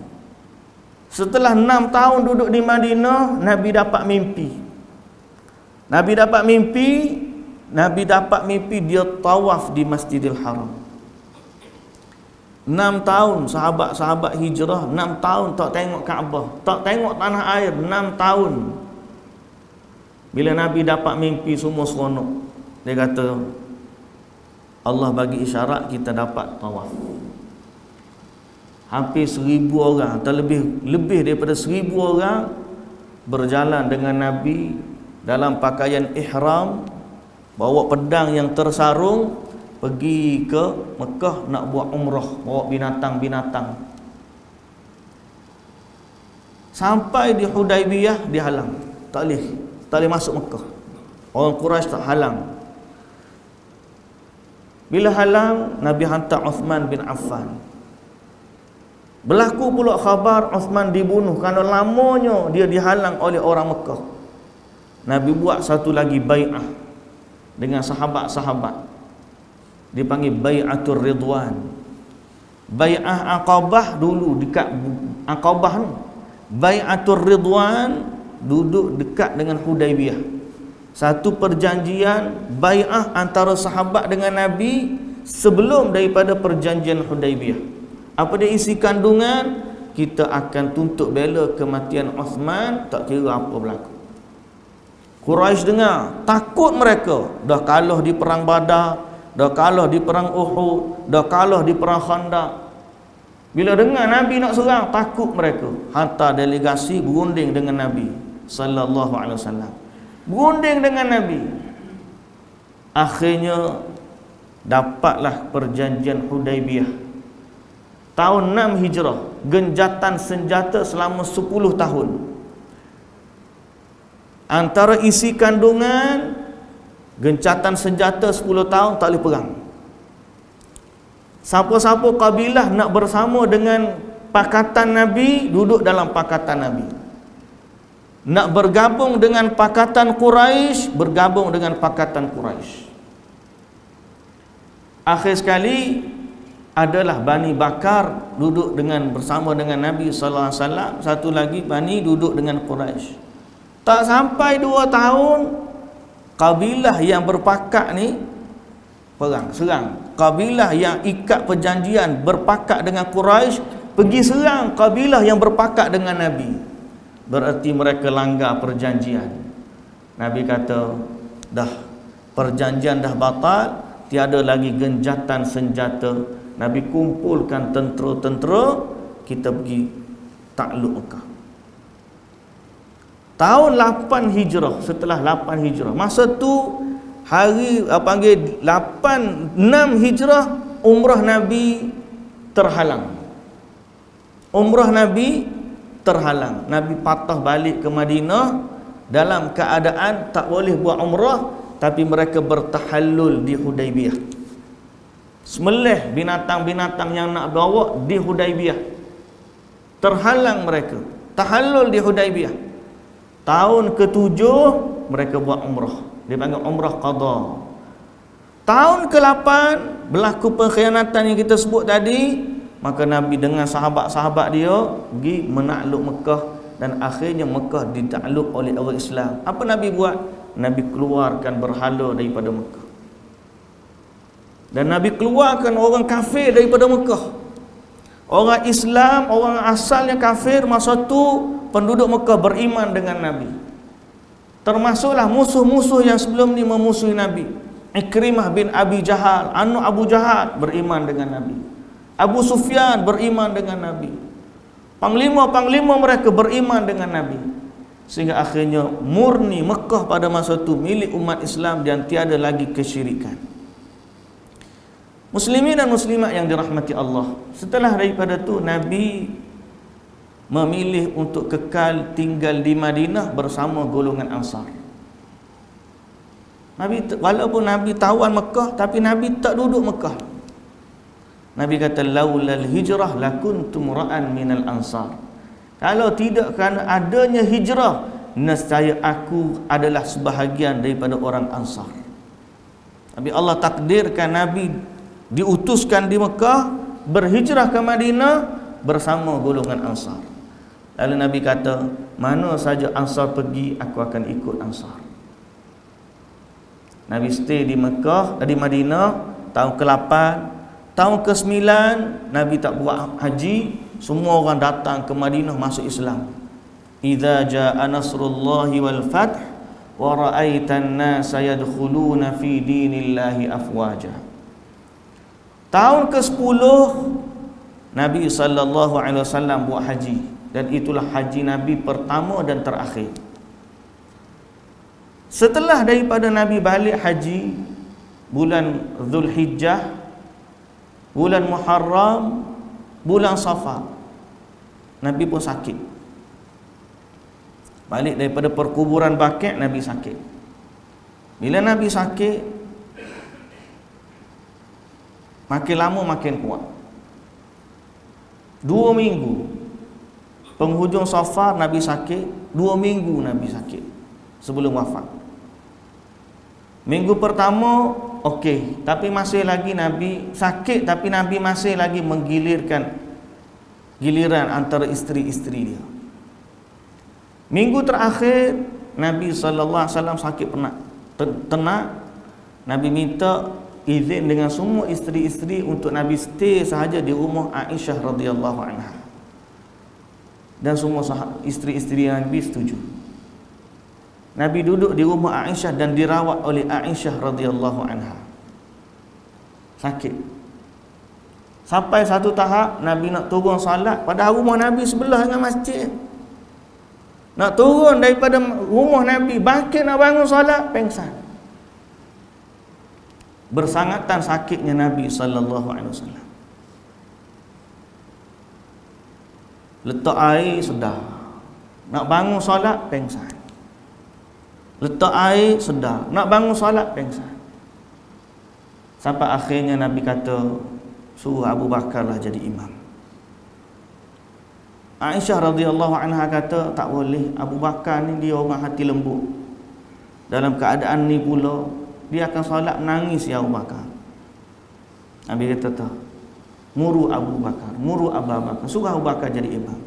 Setelah 6 tahun duduk di Madinah, Nabi dapat mimpi. Nabi dapat mimpi dia tawaf di Masjidil Haram. 6 tahun sahabat-sahabat hijrah, 6 tahun tak tengok Kaabah, tak tengok tanah air, 6 tahun. Bila Nabi dapat mimpi semua seronok. Dia kata, Allah bagi isyarat kita dapat tawaf. Hampir 1,000 orang atau lebih daripada 1,000 orang berjalan dengan Nabi dalam pakaian ihram, bawa pedang yang tersarung, pergi ke Mekah nak buat umrah, bawa binatang-binatang. Sampai di Hudaibiyah dihalang, tak boleh masuk Mekah. Orang Quraisy tak halang. Bila halang, Nabi hantar Uthman bin Affan. Berlaku pula khabar Uthman dibunuh kerana lamanya dia dihalang oleh orang Mekah. Nabi buat satu lagi bai'ah dengan sahabat-sahabat. Dipanggil Bai'atul Ridwan. Bai'ah Aqabah dulu dekat Aqabah ni. Bai'atul Ridwan duduk dekat dengan Hudaibiyah. Satu perjanjian bai'ah antara sahabat dengan Nabi sebelum daripada perjanjian Hudaibiyah. Apa dia isi kandungan? Kita akan tuntut bela kematian Uthman, tak kira apa berlaku. Quraisy dengar, takut mereka. Dah kalah di perang Badar, dah kalah di perang Uhud, dah kalah di perang Khandaq. Bila dengar Nabi nak serang, takut mereka. Hantar delegasi berunding dengan Nabi sallallahu alaihi wasallam. Berunding dengan Nabi. Akhirnya dapatlah perjanjian Hudaibiyah. Tahun 6 Hijrah, genjatan senjata selama 10 tahun. Antara isi kandungan, gencatan senjata 10 tahun tak boleh perang. Siapa-siapa kabilah nak bersama dengan pakatan Nabi, duduk dalam pakatan Nabi. Nak bergabung dengan pakatan Quraisy, bergabung dengan pakatan Quraisy. Akhir sekali adalah Bani Bakar duduk bersama dengan Nabi sallallahu alaihi wasallam, satu lagi Bani duduk dengan Quraisy. Tak sampai 2 tahun, Kabilah yang berpakat ni perang, serang. Kabilah yang ikat perjanjian berpakat dengan Quraisy pergi serang kabilah yang berpakat dengan Nabi. Berarti mereka langgar perjanjian. Nabi kata, dah perjanjian dah batal, tiada lagi genjatan senjata. Nabi kumpulkan tentera-tentera, kita pergi takluk Mekah. Tahun 8 Hijrah, setelah 8 Hijrah, masa tu hari panggil 6 Hijrah, umrah Nabi terhalang. Umrah Nabi terhalang. Nabi patah balik ke Madinah dalam keadaan tak boleh buat umrah, tapi mereka bertahallul di Hudaibiyah. Sembelih binatang-binatang yang nak bawa di Hudaibiyah. Terhalang mereka. Tahallul di Hudaibiyah. Tahun ke-7 mereka buat umrah. Dia panggil umrah qada. Tahun ke-8 berlaku pengkhianatan yang kita sebut tadi, maka Nabi dengan sahabat-sahabat dia pergi menakluk Mekah, dan akhirnya Mekah ditakluk oleh orang Islam. Apa Nabi buat? Nabi keluarkan berhala daripada Mekah. Dan Nabi keluarkan orang kafir daripada Mekah. Orang Islam, orang asalnya kafir masa tu, penduduk Mekah beriman dengan Nabi. Termasuklah musuh-musuh yang sebelum ni memusuhi Nabi. Ikrimah bin Abi Jahal, anak Abu Jahal beriman dengan Nabi. Abu Sufyan beriman dengan Nabi. Panglima-panglima mereka beriman dengan Nabi. Sehingga akhirnya murni Mekah pada masa itu milik umat Islam dan tiada lagi kesyirikan. Muslimin dan muslimat yang dirahmati Allah, setelah daripada itu Nabi memilih untuk kekal tinggal di Madinah bersama golongan Ansar. Walaupun Nabi tawan Mekah, tapi Nabi tak duduk Mekah. Nabi kata, laulal hijrah lakuntum ra'an minal ansar. Kalau tidak kerana adanya hijrah, nescaya aku adalah sebahagian daripada orang Ansar. Tapi Allah takdirkan Nabi diutuskan di Mekah, berhijrah ke Madinah bersama golongan Ansar. Lalu Nabi kata, mana saja Ansar pergi, aku akan ikut Ansar. Nabi stay di Mekah, di Madinah tahun ke-8. Tahun ke-9 Nabi tak buat haji, semua orang datang ke Madinah masuk Islam. Idza jaa nasrullahi wal fath wa ra'aitan nasa yadkhuluna fi dinillahi afwaja. Tahun ke-10 Nabi sallallahu alaihi wasallam buat haji, dan itulah haji Nabi pertama dan terakhir. Setelah daripada Nabi balik haji, bulan Zulhijjah, bulan Muharram, bulan Safar, Nabi pun sakit. Balik daripada perkuburan Baqi', Nabi sakit. Bila Nabi sakit, makin lama makin kuat. 2 minggu penghujung Safar Nabi sakit, 2 minggu Nabi sakit sebelum wafat. Minggu pertama okey, tapi masih lagi Nabi sakit, tapi Nabi masih lagi menggilirkan giliran antara isteri-isteri dia. Minggu terakhir Nabi SAW sakit penat, tenat. Nabi minta izin dengan semua isteri-isteri untuk Nabi stay sahaja di rumah Aisyah radhiyallahu anha. Dan semua isteri-isteri Nabi setuju. Nabi duduk di rumah Aisyah dan dirawat oleh Aisyah radhiyallahu anha. Sakit. Sampai satu tahap Nabi nak turun salat, padahal rumah Nabi sebelah dengan masjid. Nak turun daripada rumah Nabi, bangkit nak bangun salat, pengsan. Bersangatan sakitnya Nabi sallallahu alaihi wasallam. Letak air sedar, nak bangun solat pengsan. Letak air sedar, nak bangun solat pengsan. Sampai akhirnya Nabi kata, suruh Abu Bakar lah jadi imam. Aisyah radhiyallahu anha kata, tak boleh, Abu Bakar ni dia orang hati lembut. Dalam keadaan ni pula dia akan solat menangis ya Abu Bakar. Nabi kata tak, muru Abu Bakar, muru Abu Bakar, suruh Abu Bakar jadi imam.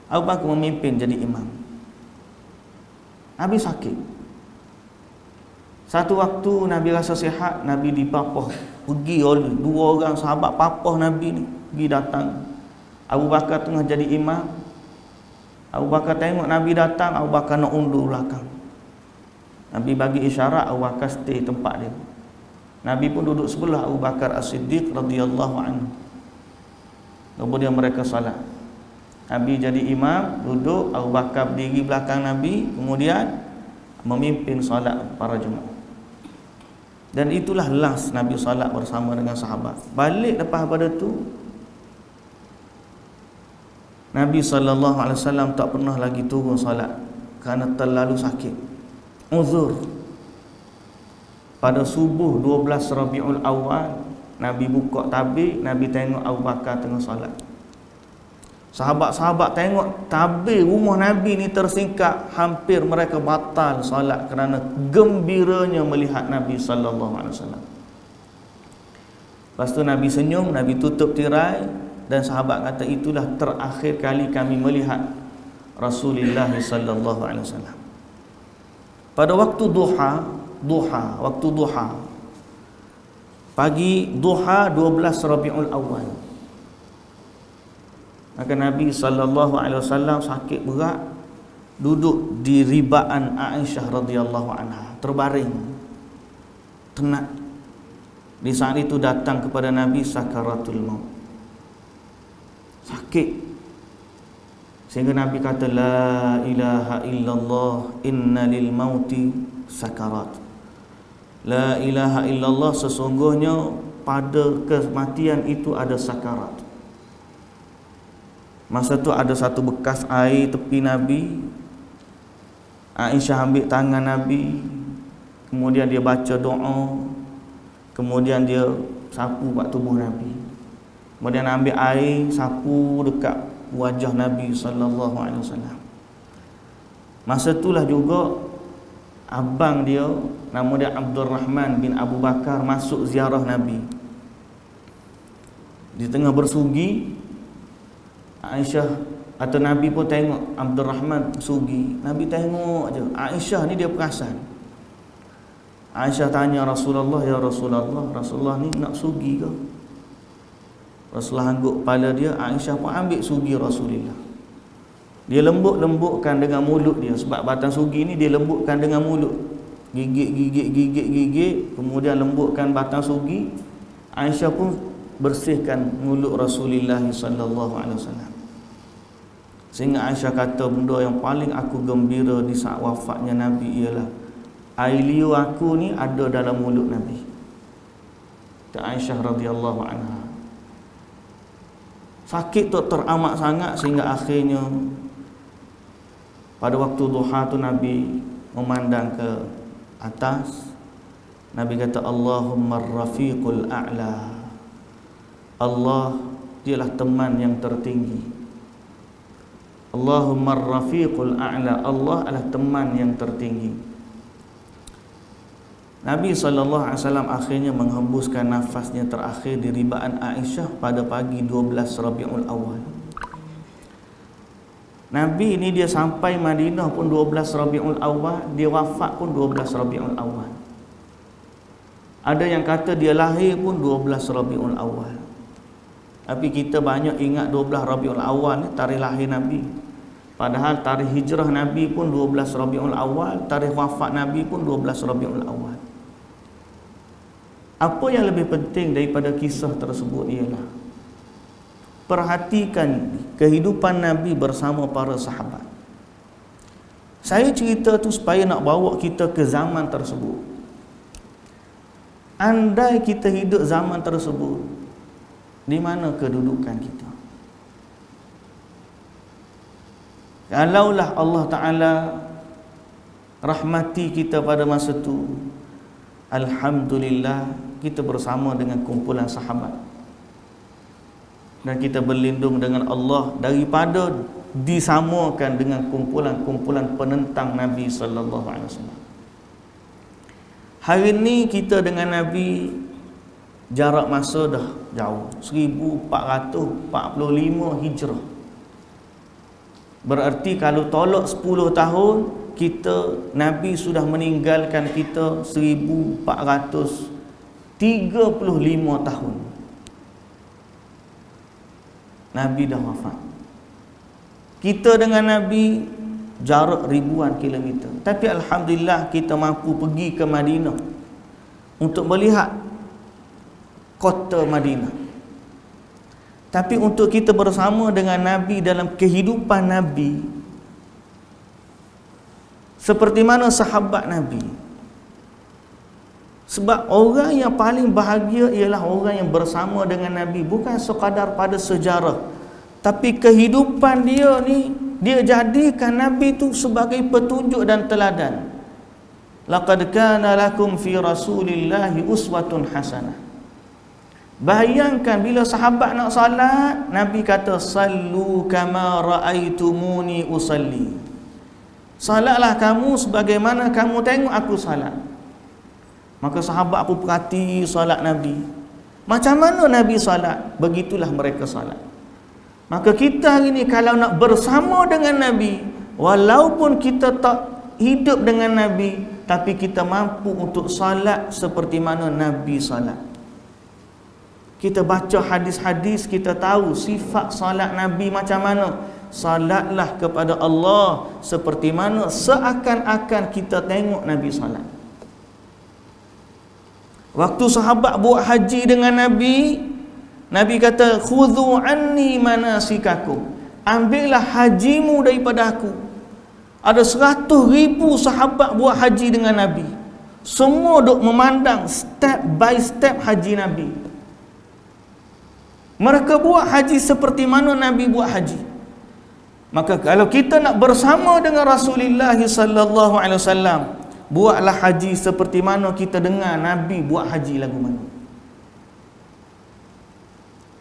Abu Bakar memimpin jadi imam. Nabi sakit. Satu waktu Nabi rasa sihat, Nabi dipapah. Pergi oleh dua orang sahabat papah Nabi ni, pergi datang. Abu Bakar tengah jadi imam. Abu Bakar tengok Nabi datang, Abu Bakar nak undur belakang. Nabi bagi isyarat, Abu Bakar stay tempat dia. Nabi pun duduk sebelah Abu Bakar As-Siddiq radhiyallahu anhu. Kemudian mereka salat. Nabi jadi imam, duduk, Abu Bakar berdiri belakang Nabi, kemudian memimpin salat para jemaah. Dan itulah last Nabi salat bersama dengan sahabat. Balik lepas pada tu, Nabi SAW tak pernah lagi turun salat kerana terlalu sakit, uzur. Pada subuh 12 Rabiul Awal, Nabi buka tabir, Nabi tengok Abu Bakar tengah salat. Sahabat-sahabat tengok tabir rumah Nabi ni tersingkap, hampir mereka batal salat kerana gembiranya melihat Nabi SAW. Lepas tu Nabi senyum, Nabi tutup tirai, dan sahabat kata itulah terakhir kali kami melihat Rasulullah SAW. Pada waktu waktu duha, pagi duha 12 Rabiul Awal, maka Nabi SAW sakit berat, duduk di ribaan Aisyah radhiyallahu anha, terbaring, tenat. Di saat itu datang kepada Nabi sakaratul maut, sakit, sehingga Nabi kata la ilaha illallah inna lil mauti sakarat. La ilaha illallah, sesungguhnya pada kematian itu ada sakarat. Masa tu ada satu bekas air tepi Nabi. Aisyah ambil tangan Nabi, kemudian dia baca doa, kemudian dia sapu kat tubuh Nabi, kemudian ambil air sapu dekat wajah Nabi SAW. Masa itulah juga abang dia, nama dia Abdul Rahman bin Abu Bakar, masuk ziarah Nabi. Di tengah bersugi, Aisyah atau Nabi pun tengok Abdul Rahman sugi. Nabi tengok je. Aisyah ni dia perasan. Aisyah tanya Rasulullah, ya Rasulullah ni nak sugi ke? Rasulullah angguk kepala dia. Aisyah pun ambil sugi Rasulullah. Dia lembutkan dengan mulut dia, sebab batang sugi ni dia lembutkan dengan mulut. Gigit, kemudian lembutkan batang sugi. Aisyah pun bersihkan mulut Rasulullah SAW. Sehingga Aisyah kata, benda yang paling aku gembira di saat wafatnya Nabi ialah air liur aku ni ada dalam mulut Nabi. Kata Aisyah radhiyallahu anha. Sakit tu teramat sangat sehingga akhirnya pada waktu duha tu Nabi memandang ke atas. Nabi kata, Allahumma rafiqul a'la. Allah dialah teman yang tertinggi. Allahumma rafiqul a'la. Allah adalah teman yang tertinggi. Nabi SAW akhirnya menghembuskan nafasnya terakhir di ribaan Aisyah pada pagi 12 Rabiul Awal. Nabi ini dia sampai Madinah pun 12 Rabiul Awal, dia wafat pun 12 Rabiul Awal. Ada yang kata dia lahir pun 12 Rabiul Awal. Tapi kita banyak ingat 12 Rabiul Awal ni tarikh lahir Nabi. Padahal tarikh hijrah Nabi pun 12 Rabiul Awal, tarikh wafat Nabi pun 12 Rabiul Awal. Apa yang lebih penting daripada kisah tersebut ialah perhatikan kehidupan Nabi bersama para sahabat. Saya cerita tu supaya nak bawa kita ke zaman tersebut. Andai kita hidup zaman tersebut, di mana kedudukan kita? Kalaulah Allah Ta'ala rahmati kita pada masa tu, alhamdulillah kita bersama dengan kumpulan sahabat, dan kita berlindung dengan Allah daripada disamakan dengan kumpulan-kumpulan penentang Nabi sallallahu alaihi wasallam. Hari ni kita dengan Nabi jarak masa dah jauh, 1445 Hijrah. Berarti kalau tolak 10 tahun, Nabi sudah meninggalkan kita 1435 tahun. Nabi dah wafat. Kita dengan Nabi jarak ribuan kilometer. Tapi alhamdulillah kita mampu pergi ke Madinah untuk melihat kota Madinah. Tapi untuk kita bersama dengan Nabi dalam kehidupan Nabi, seperti mana sahabat Nabi. Sebab orang yang paling bahagia ialah orang yang bersama dengan Nabi, bukan sekadar pada sejarah, tapi kehidupan dia ni, dia jadikan Nabi tu sebagai petunjuk dan teladan. Laqad kana lakum fi Rasulillahi uswatun hasanah. Bayangkan bila sahabat nak salat, Nabi kata sallu kama raaitumuni usalli. Salatlah kamu sebagaimana kamu tengok aku salat. Maka sahabat aku perhati salat Nabi. Macam mana Nabi salat, begitulah mereka salat. Maka kita hari ni kalau nak bersama dengan Nabi, walaupun kita tak hidup dengan Nabi, tapi kita mampu untuk salat seperti mana Nabi salat. Kita baca hadis-hadis, kita tahu sifat salat Nabi macam mana. Salatlah kepada Allah seperti mana seakan-akan kita tengok Nabi salat. Waktu sahabat buat haji dengan Nabi, Nabi kata khudhu anni manasikakum. Ambillah hajimu daripada aku. Ada 100,000 sahabat buat haji dengan Nabi. Semua duk memandang step by step haji Nabi. Mereka buat haji seperti mana Nabi buat haji. Maka kalau kita nak bersama dengan Rasulullah sallallahu alaihi wasallam, buatlah haji seperti mana kita dengar Nabi buat haji lagu mana.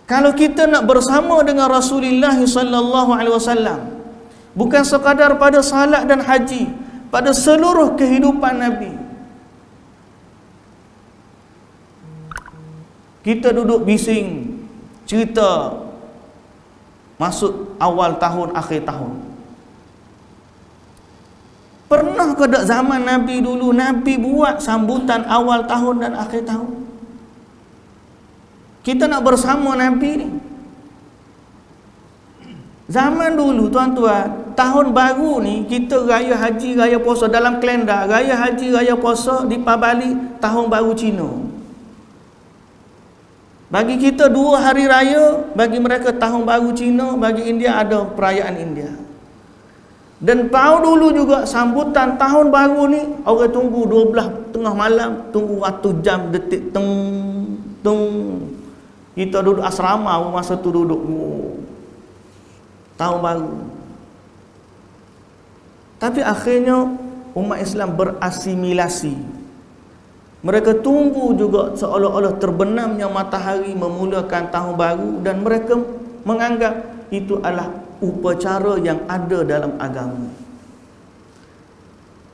Kalau kita nak bersama dengan Rasulullah sallallahu alaihi wasallam, bukan sekadar pada salat dan haji, pada seluruh kehidupan Nabi. Kita duduk bising cerita masuk awal tahun, akhir tahun. Pernah ke tak zaman Nabi dulu, Nabi buat sambutan awal tahun dan akhir tahun? Kita nak bersama Nabi ni. Zaman dulu tuan-tuan, tahun baru ni kita raya haji, raya puasa dalam kalender. Raya haji, raya puasa di Bali, tahun baru Cina. Bagi kita 2 hari raya, bagi mereka tahun baru Cina, bagi India ada perayaan India. Dan tahu dulu juga sambutan tahun baru ni, orang tunggu 12 tengah malam, tunggu waktu jam detik teng teng. Kita duduk asrama masa tu duduk tahun baru. Tapi akhirnya umat Islam berasimilasi. Mereka tunggu juga seolah-olah terbenamnya matahari memulakan tahun baru, dan mereka menganggap itu adalah upacara yang ada dalam agama.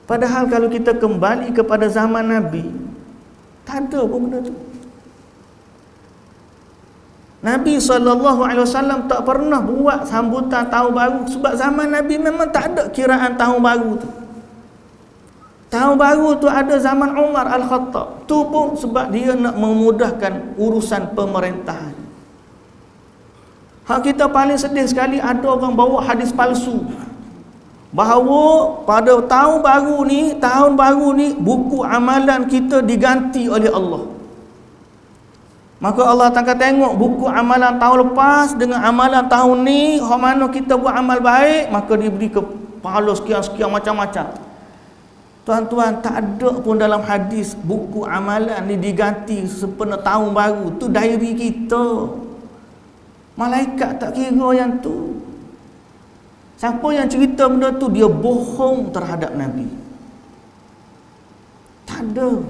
Padahal kalau kita kembali kepada zaman Nabi, tak ada pun benda tu. Nabi SAW tak pernah buat sambutan tahun baru, sebab zaman Nabi memang tak ada kiraan tahun baru tu. Tahun baru tu ada zaman Umar Al-Khattab. Tu pun sebab dia nak memudahkan urusan pemerintahan. Hak kita paling sedih sekali, ada orang bawa hadis palsu bahawa pada tahun baru ni buku amalan kita diganti oleh Allah. Maka Allah akan tengok buku amalan tahun lepas dengan amalan tahun ni, hak mana kita buat amal baik, maka diberi ke pahala sekian-sekian macam-macam. Tuan-tuan, tak ada pun dalam hadis buku amalan ni diganti sempena tahun baru. Tu diary kita. Malaikat tak kira yang tu. Siapa yang cerita benda tu, dia bohong terhadap Nabi. Tak ada.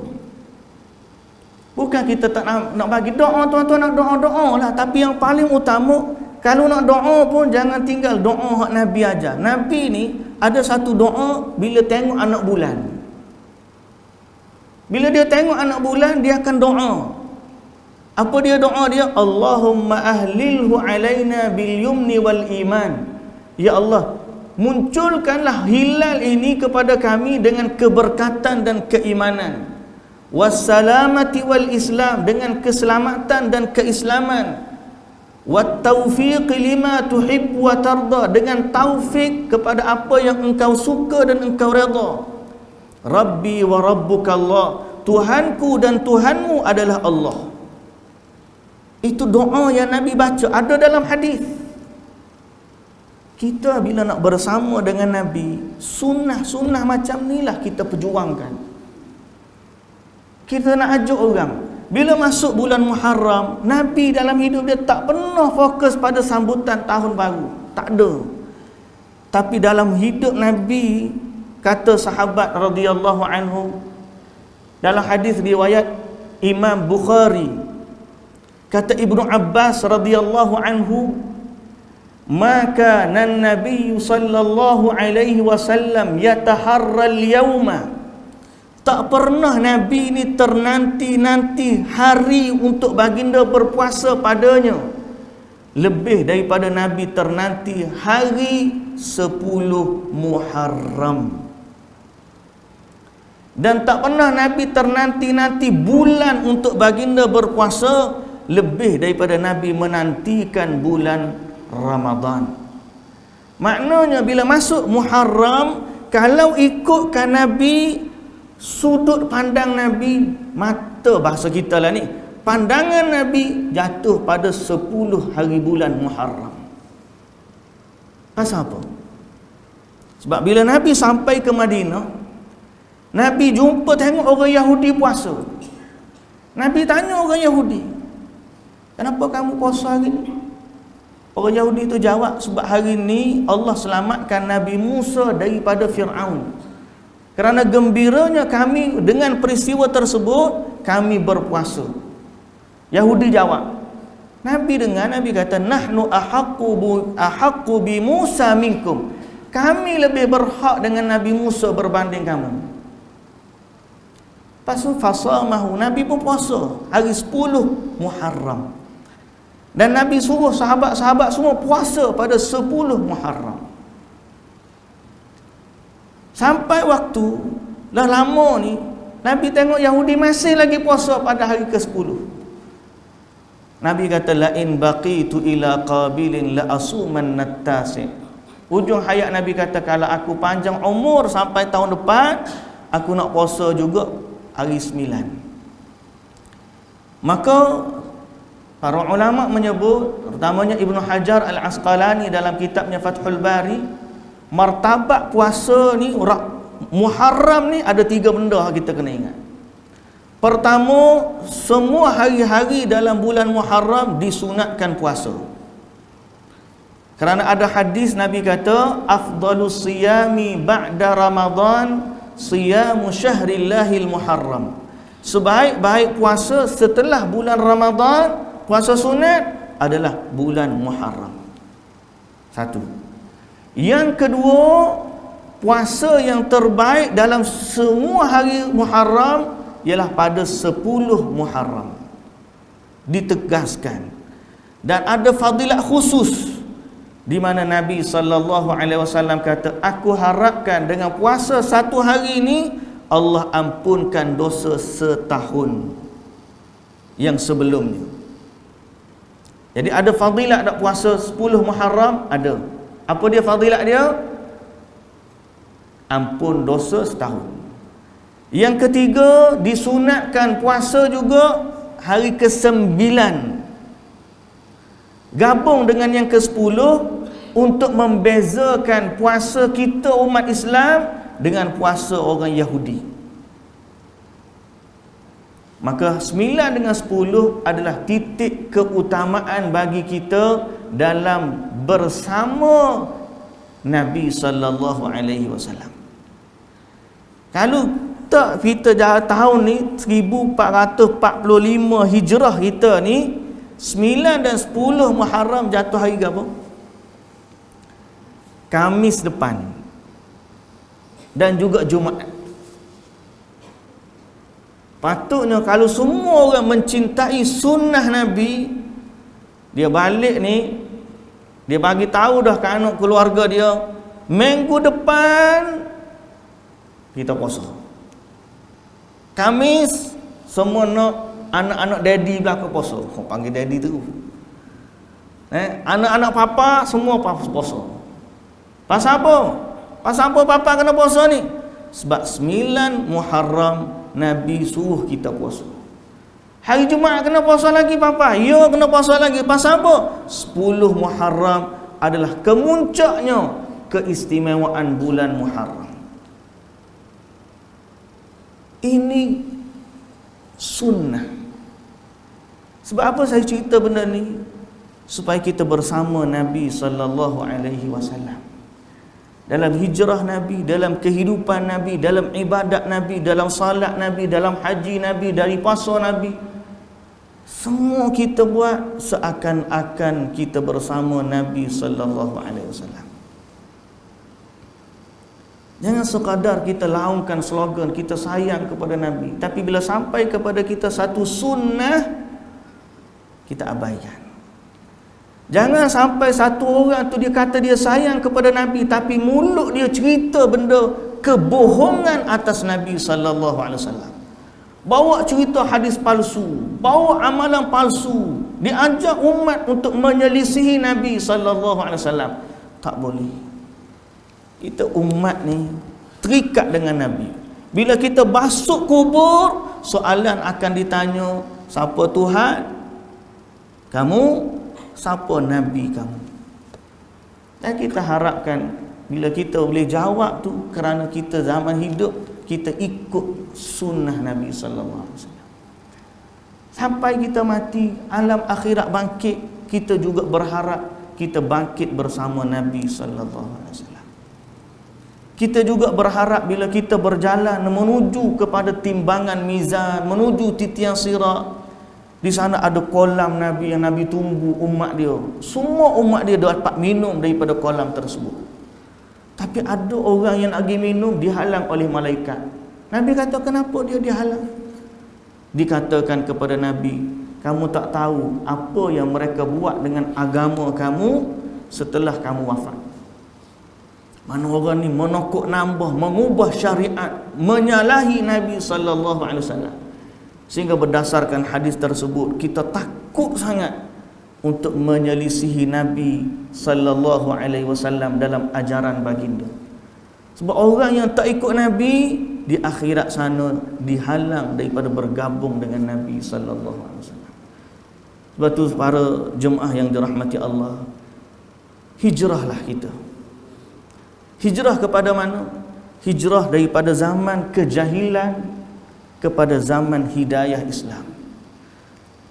Bukan kita tak nak bagi doa, tuan-tuan nak doa-doa lah. Tapi yang paling utama, kalau nak doa pun jangan tinggal doa hak Nabi ajar. Nabi ni ada satu doa bila tengok anak bulan. Bila dia tengok anak bulan, dia akan doa. Apa dia doa dia? Allahumma ahlilhu alaina bil yumni wal iman. Ya Allah, munculkanlah hilal ini kepada kami dengan keberkatan dan keimanan, wassalamati wal Islam, dengan keselamatan dan keislaman, wat taufiq lima tuhib wa tarda, dengan taufik kepada apa yang engkau suka dan engkau redha. Rabbi wa rabbuka Allah, Tuhanku dan Tuhanmu adalah Allah. Itu doa yang Nabi baca, ada dalam hadis. Kita bila nak bersama dengan Nabi, sunnah-sunnah macam inilah kita perjuangkan. Kita nak ajak orang, bila masuk bulan Muharram, Nabi dalam hidup dia tak pernah fokus pada sambutan tahun baru, tak ada. Tapi dalam hidup Nabi, kata sahabat radhiyallahu anhu dalam hadis riwayat Imam Bukhari, kata Ibnu Abbas radhiyallahu anhu, maka Nabi sallallahu alaihi wasallam yataharral yauma, tak pernah Nabi ini ternanti-nanti hari untuk baginda berpuasa padanya lebih daripada Nabi ternanti hari 10 Muharram. Dan tak pernah Nabi ternanti-nanti bulan untuk baginda berpuasa lebih daripada Nabi menantikan bulan Ramadan. Maknanya bila masuk Muharram, kalau ikutkan Nabi, sudut pandang Nabi, mata bahasa kita lah ni, pandangan Nabi jatuh pada 10 hari bulan Muharram. Pasal apa? Sebab bila Nabi sampai ke Madinah, Nabi jumpa tengok orang Yahudi puasa. Nabi tanya orang Yahudi, kenapa kamu puasa hari ni? Orang Yahudi itu jawab, sebab hari ni Allah selamatkan Nabi Musa daripada Fir'aun. Kerana gembiranya kami dengan peristiwa tersebut, kami berpuasa. Yahudi jawab. Nabi dengar, Nabi kata, nahnu ahaqqu bi Musa minkum. Kami lebih berhak dengan Nabi Musa berbanding kamu. Pasu fasamahu, Nabi pun puasa hari 10 Muharram. Dan Nabi suruh sahabat-sahabat semua puasa pada 10 Muharram. Sampai waktu dah lama ni, Nabi tengok Yahudi masih lagi puasa pada hari ke-10. Nabi kata, la in baqitu ila qabilin la asuman nattasi. Ujung hayat Nabi kata, kalau aku panjang umur sampai tahun depan, aku nak puasa juga hari 9. Maka para ulama menyebut, terutamanya Ibnu Hajar Al-Asqalani dalam kitabnya Fathul Bari, martabat puasa ni, Muharram ni ada 3 benda kita kena ingat. Pertama, semua hari-hari dalam bulan Muharram disunatkan puasa. Kerana ada hadis Nabi kata, afdalus siyami ba'da Ramadan siyamu syahrillahil Muharram. Sebaik-baik puasa setelah bulan Ramadan, puasa sunat adalah bulan Muharram. Satu. Yang kedua, puasa yang terbaik dalam semua hari Muharram ialah pada 10 Muharram. Ditegaskan. Dan ada fadilat khusus di mana Nabi SAW kata, aku harapkan dengan puasa satu hari ini Allah ampunkan dosa setahun yang sebelumnya. Jadi ada fadilat tak puasa 10 Muharram? Ada. Apa dia fadilat dia? Ampun dosa setahun. Yang ketiga, disunatkan puasa juga hari ke-9. Gabung dengan yang ke-10 untuk membezakan puasa kita umat Islam dengan puasa orang Yahudi. Maka 9 dengan 10 adalah titik keutamaan bagi kita dalam bersama Nabi sallallahu alaihi wasallam. Kalau tak kita tahun ni 1445 Hijrah kita ni, 9 dan 10 Muharram jatuh hari apa? Khamis depan dan juga Jumaat. Patutnya kalau semua orang mencintai sunnah Nabi, dia balik ni, dia bagi tahu dah ke anak keluarga dia, Minggu depan kita puasa. Khamis semua nak anak-anak daddy belaka puasa. Panggil daddy tu. Anak-anak papa semua puasa. Pasal apa? Pasal apa papa kena puasa ni? Sebab 9 Muharram Nabi suruh kita puasa. Hari Jumaat kena puasa lagi papa. Ya kena puasa lagi. Pasal apa? 10 Muharram adalah kemuncaknya keistimewaan bulan Muharram. Ini sunnah. Sebab apa saya cerita benda ni? Supaya kita bersama Nabi sallallahu alaihi wasallam. Dalam hijrah Nabi, dalam kehidupan Nabi, dalam ibadat Nabi, dalam salat Nabi, dalam haji Nabi, dari puasa Nabi. Semua kita buat seakan-akan kita bersama Nabi sallallahu alaihi wasallam. Jangan sekadar kita laungkan slogan kita sayang kepada Nabi, tapi bila sampai kepada kita satu sunnah kita abaikan. Jangan sampai satu orang tu dia kata dia sayang kepada Nabi, tapi mulut dia cerita benda kebohongan atas Nabi sallallahu alaihi wasallam. Bawa cerita hadis palsu, bawa amalan palsu, diajak umat untuk menyelisihi Nabi sallallahu alaihi wasallam. Tak boleh. Kita umat ni terikat dengan Nabi. Bila kita masuk kubur, soalan akan ditanya, siapa Tuhan kamu? Siapa Nabi kamu? Dan kita harapkan bila kita boleh jawab tu, kerana kita zaman hidup kita ikut sunnah Nabi sallallahu alaihi wasallam. Sampai kita mati, alam akhirat bangkit, kita juga berharap kita bangkit bersama Nabi sallallahu alaihi wasallam. Kita juga berharap bila kita berjalan menuju kepada timbangan mizan, menuju titian sirat, di sana ada kolam Nabi yang Nabi tunggu umat dia. Semua umat dia dapat minum daripada kolam tersebut. Tapi ada orang yang lagi minum dihalang oleh malaikat. Nabi kata, kenapa dia dihalang? Dikatakan kepada Nabi, kamu tak tahu apa yang mereka buat dengan agama kamu setelah kamu wafat. Mana orang ni menokok nambah, mengubah syariat, menyalahi Nabi sallallahu alaihi wasallam. Sehingga berdasarkan hadis tersebut kita takut sangat untuk menyelisihi Nabi sallallahu alaihi wasallam dalam ajaran baginda. Sebab orang yang tak ikut Nabi di akhirat sana dihalang daripada bergabung dengan Nabi sallallahu alaihi wasallam. Sebab tu para jemaah yang dirahmati Allah, hijrahlah kita. Hijrah kepada mana? Hijrah daripada zaman kejahilan kepada zaman hidayah Islam.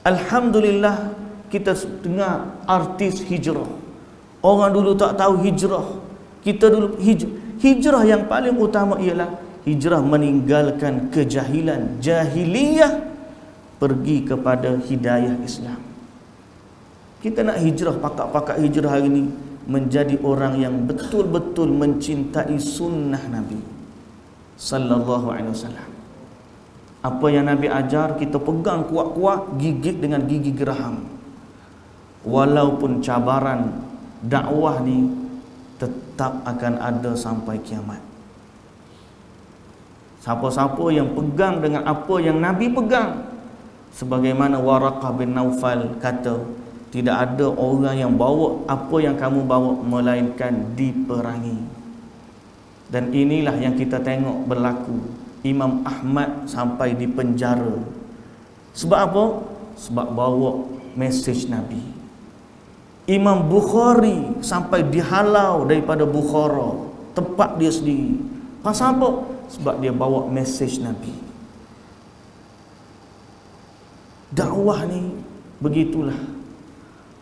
Alhamdulillah kita dengar artis hijrah. Orang dulu tak tahu hijrah. Kita dulu hijrah yang paling utama ialah hijrah meninggalkan kejahilan, jahiliyah, pergi kepada hidayah Islam. Kita nak hijrah, pakak-pakak hijrah hari ini menjadi orang yang betul-betul mencintai sunnah Nabi sallallahu alaihi wasallam. Apa yang Nabi ajar kita pegang kuat-kuat, gigit dengan gigi geraham. Walaupun cabaran dakwah ni tetap akan ada sampai kiamat. Siapa-siapa yang pegang dengan apa yang Nabi pegang, sebagaimana Waraqah bin Naufal kata, tidak ada orang yang bawa apa yang kamu bawa melainkan diperangi. Dan inilah yang kita tengok berlaku. Imam Ahmad sampai di penjara. Sebab apa? Sebab bawa mesej Nabi. Imam Bukhari sampai dihalau daripada Bukhara, tempat dia sendiri. Pasal apa? Sebab dia bawa mesej Nabi. Dakwah ni begitulah.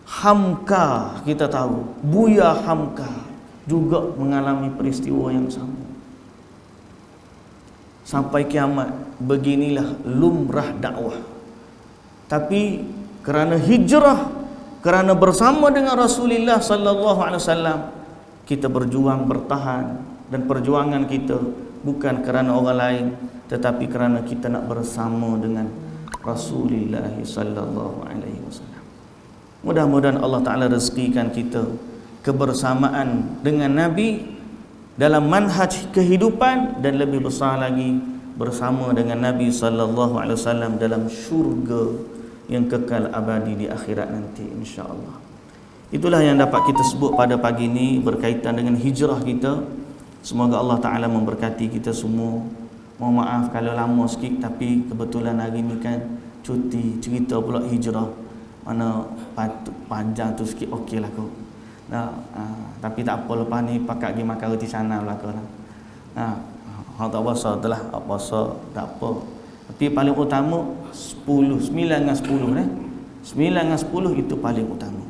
Hamka kita tahu, Buya Hamka juga mengalami peristiwa yang sama. Sampai kiamat beginilah lumrah dakwah. Tapi kerana hijrah, kerana bersama dengan Rasulullah sallallahu alaihi wasallam, kita berjuang bertahan, dan perjuangan kita bukan kerana orang lain, tetapi kerana kita nak bersama dengan Rasulullah sallallahu alaihi wasallam. Mudah-mudahan Allah Taala rezekikan kita kebersamaan dengan Nabi dalam manhaj kehidupan, dan lebih besar lagi bersama dengan Nabi sallallahu alaihi wasallam dalam syurga yang kekal abadi di akhirat nanti, insya-Allah. Itulah yang dapat kita sebut pada pagi ini berkaitan dengan hijrah kita. Semoga Allah Taala memberkati kita semua. Mohon maaf kalau lama sikit, tapi kebetulan hari ni kan cuti, cerita pula hijrah, mana patut panjang tu sikit okeylah kau. Tapi tak apa, lepas ni pakat pergi makan roti sana belaka lah. Hang tak puasa itulah, puasa tak apa. Tapi paling utama 9 dengan 10 eh. 9 dengan 10 itu paling utama.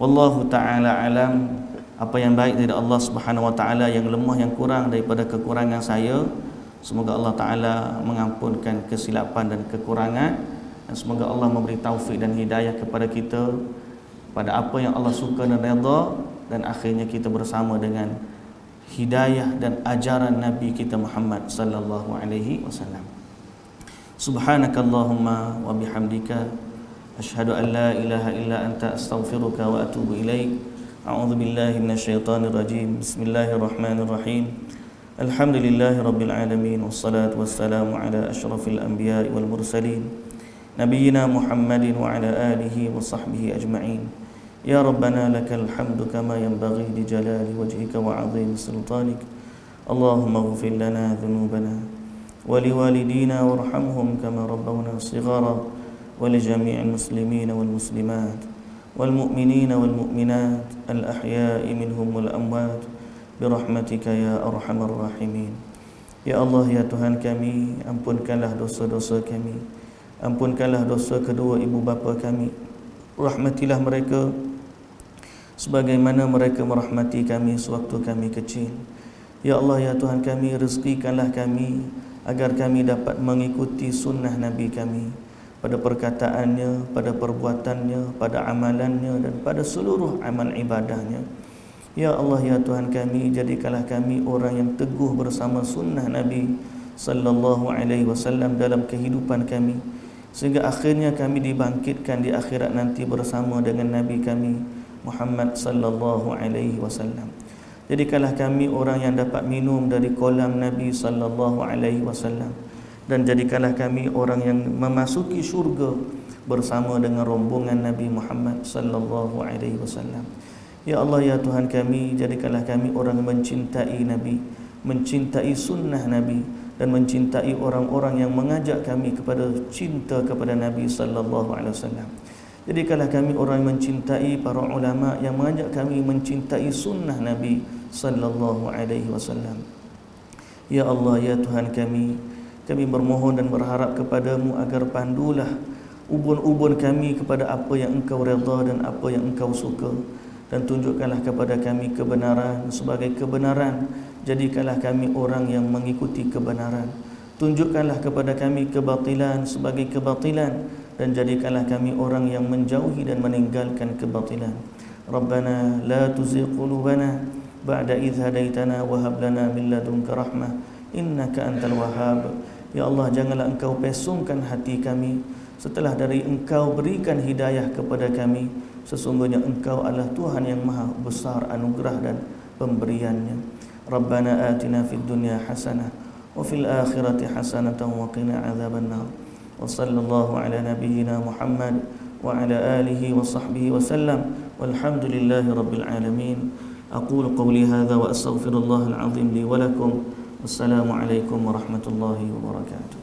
Wallahu taala alam. Apa yang baik dari Allah Subhanahu wa taala, yang lemah yang kurang daripada kekurangan saya, semoga Allah taala mengampunkan kesilapan dan kekurangan, dan semoga Allah memberi taufik dan hidayah kepada kita pada apa yang Allah suka dan redha, dan akhirnya kita bersama dengan hidayah dan ajaran Nabi kita Muhammad sallallahu alaihi wasallam. Subhanakallahumma wa bihamdika asyhadu an la ilaha illa anta astaghfiruka wa atubu ilaik. A'udzu billahi minasyaitonir rajim. Bismillahirrahmanirrahim. Alhamdulillahi rabbil alamin, wassalatu wassalamu ala asyrafil anbiya'i wal mursalin nabiyyina Muhammadin wa ala alihi wa sahbihi ajma'in. Ya Rabbana lakal hamdu kama yanbaghi li jalali wajhika wa 'azimi sultanik. Allahumma ighfir lana dhunubana wa liwalidina warhamhum kama rabbawna shighara wa li jami'il muslimina wal muslimat wal mu'minina wal mu'minat al ahya'i minhum wal amwat birahmatika ya arhamar rahimin. Ya Allah, ya Tuhan kami, ampunkanlah dosa-dosa kami, ampunkanlah dosa kedua ibu bapa kami, rahmatilah mereka sebagaimana mereka merahmati kami sewaktu kami kecil. Ya Allah, ya Tuhan kami, rezekikanlah kami agar kami dapat mengikuti sunnah Nabi kami pada perkataannya, pada perbuatannya, pada amalannya, dan pada seluruh amal ibadahnya. Ya Allah, ya Tuhan kami, jadikanlah kami orang yang teguh bersama sunnah Nabi sallallahu alaihi wasallam dalam kehidupan kami, sehingga akhirnya kami dibangkitkan di akhirat nanti bersama dengan Nabi kami Muhammad sallallahu alaihi wasallam. Jadikanlah kami orang yang dapat minum dari kolam Nabi sallallahu alaihi wasallam, dan jadikanlah kami orang yang memasuki syurga bersama dengan rombongan Nabi Muhammad sallallahu alaihi wasallam. Ya Allah, ya Tuhan kami, jadikanlah kami orang yang mencintai Nabi, mencintai sunnah Nabi, dan mencintai orang-orang yang mengajak kami kepada cinta kepada Nabi sallallahu alaihi wasallam. Jadikanlah kami orang yang mencintai para ulama yang mengajak kami mencintai sunnah Nabi sallallahu alaihi wasallam. Ya Allah, ya Tuhan kami bermohon dan berharap kepadamu agar pandulah ubun-ubun kami kepada apa yang engkau redha dan apa yang engkau suka, dan tunjukkanlah kepada kami kebenaran sebagai kebenaran, jadikanlah kami orang yang mengikuti kebenaran. Tunjukkanlah kepada kami kebatilan sebagai kebatilan, dan jadikanlah kami orang yang menjauhi dan meninggalkan kebatilan. Rabbana la tuzigh qulubana ba'da idh hadaitana wa hab lana min ladunka rahmah innaka antal wahhab. Ya Allah, janganlah engkau pesongkan hati kami setelah dari engkau berikan hidayah kepada kami. Sesungguhnya engkau adalah Tuhan yang maha besar anugerah dan pemberiannya. Rabbana atina fid dunya hasanah wa fil akhirati hasanatan wa qina adzabannar. Wa sallallahu ala nabiyyina Muhammad wa ala alihi wa sahbihi wa sallam. Walhamdulillahi rabbil alamin. Aqulu qawli hadha wa astaghfirullahal azim li wa lakum. Wassalamualaikum warahmatullahi wabarakatuh.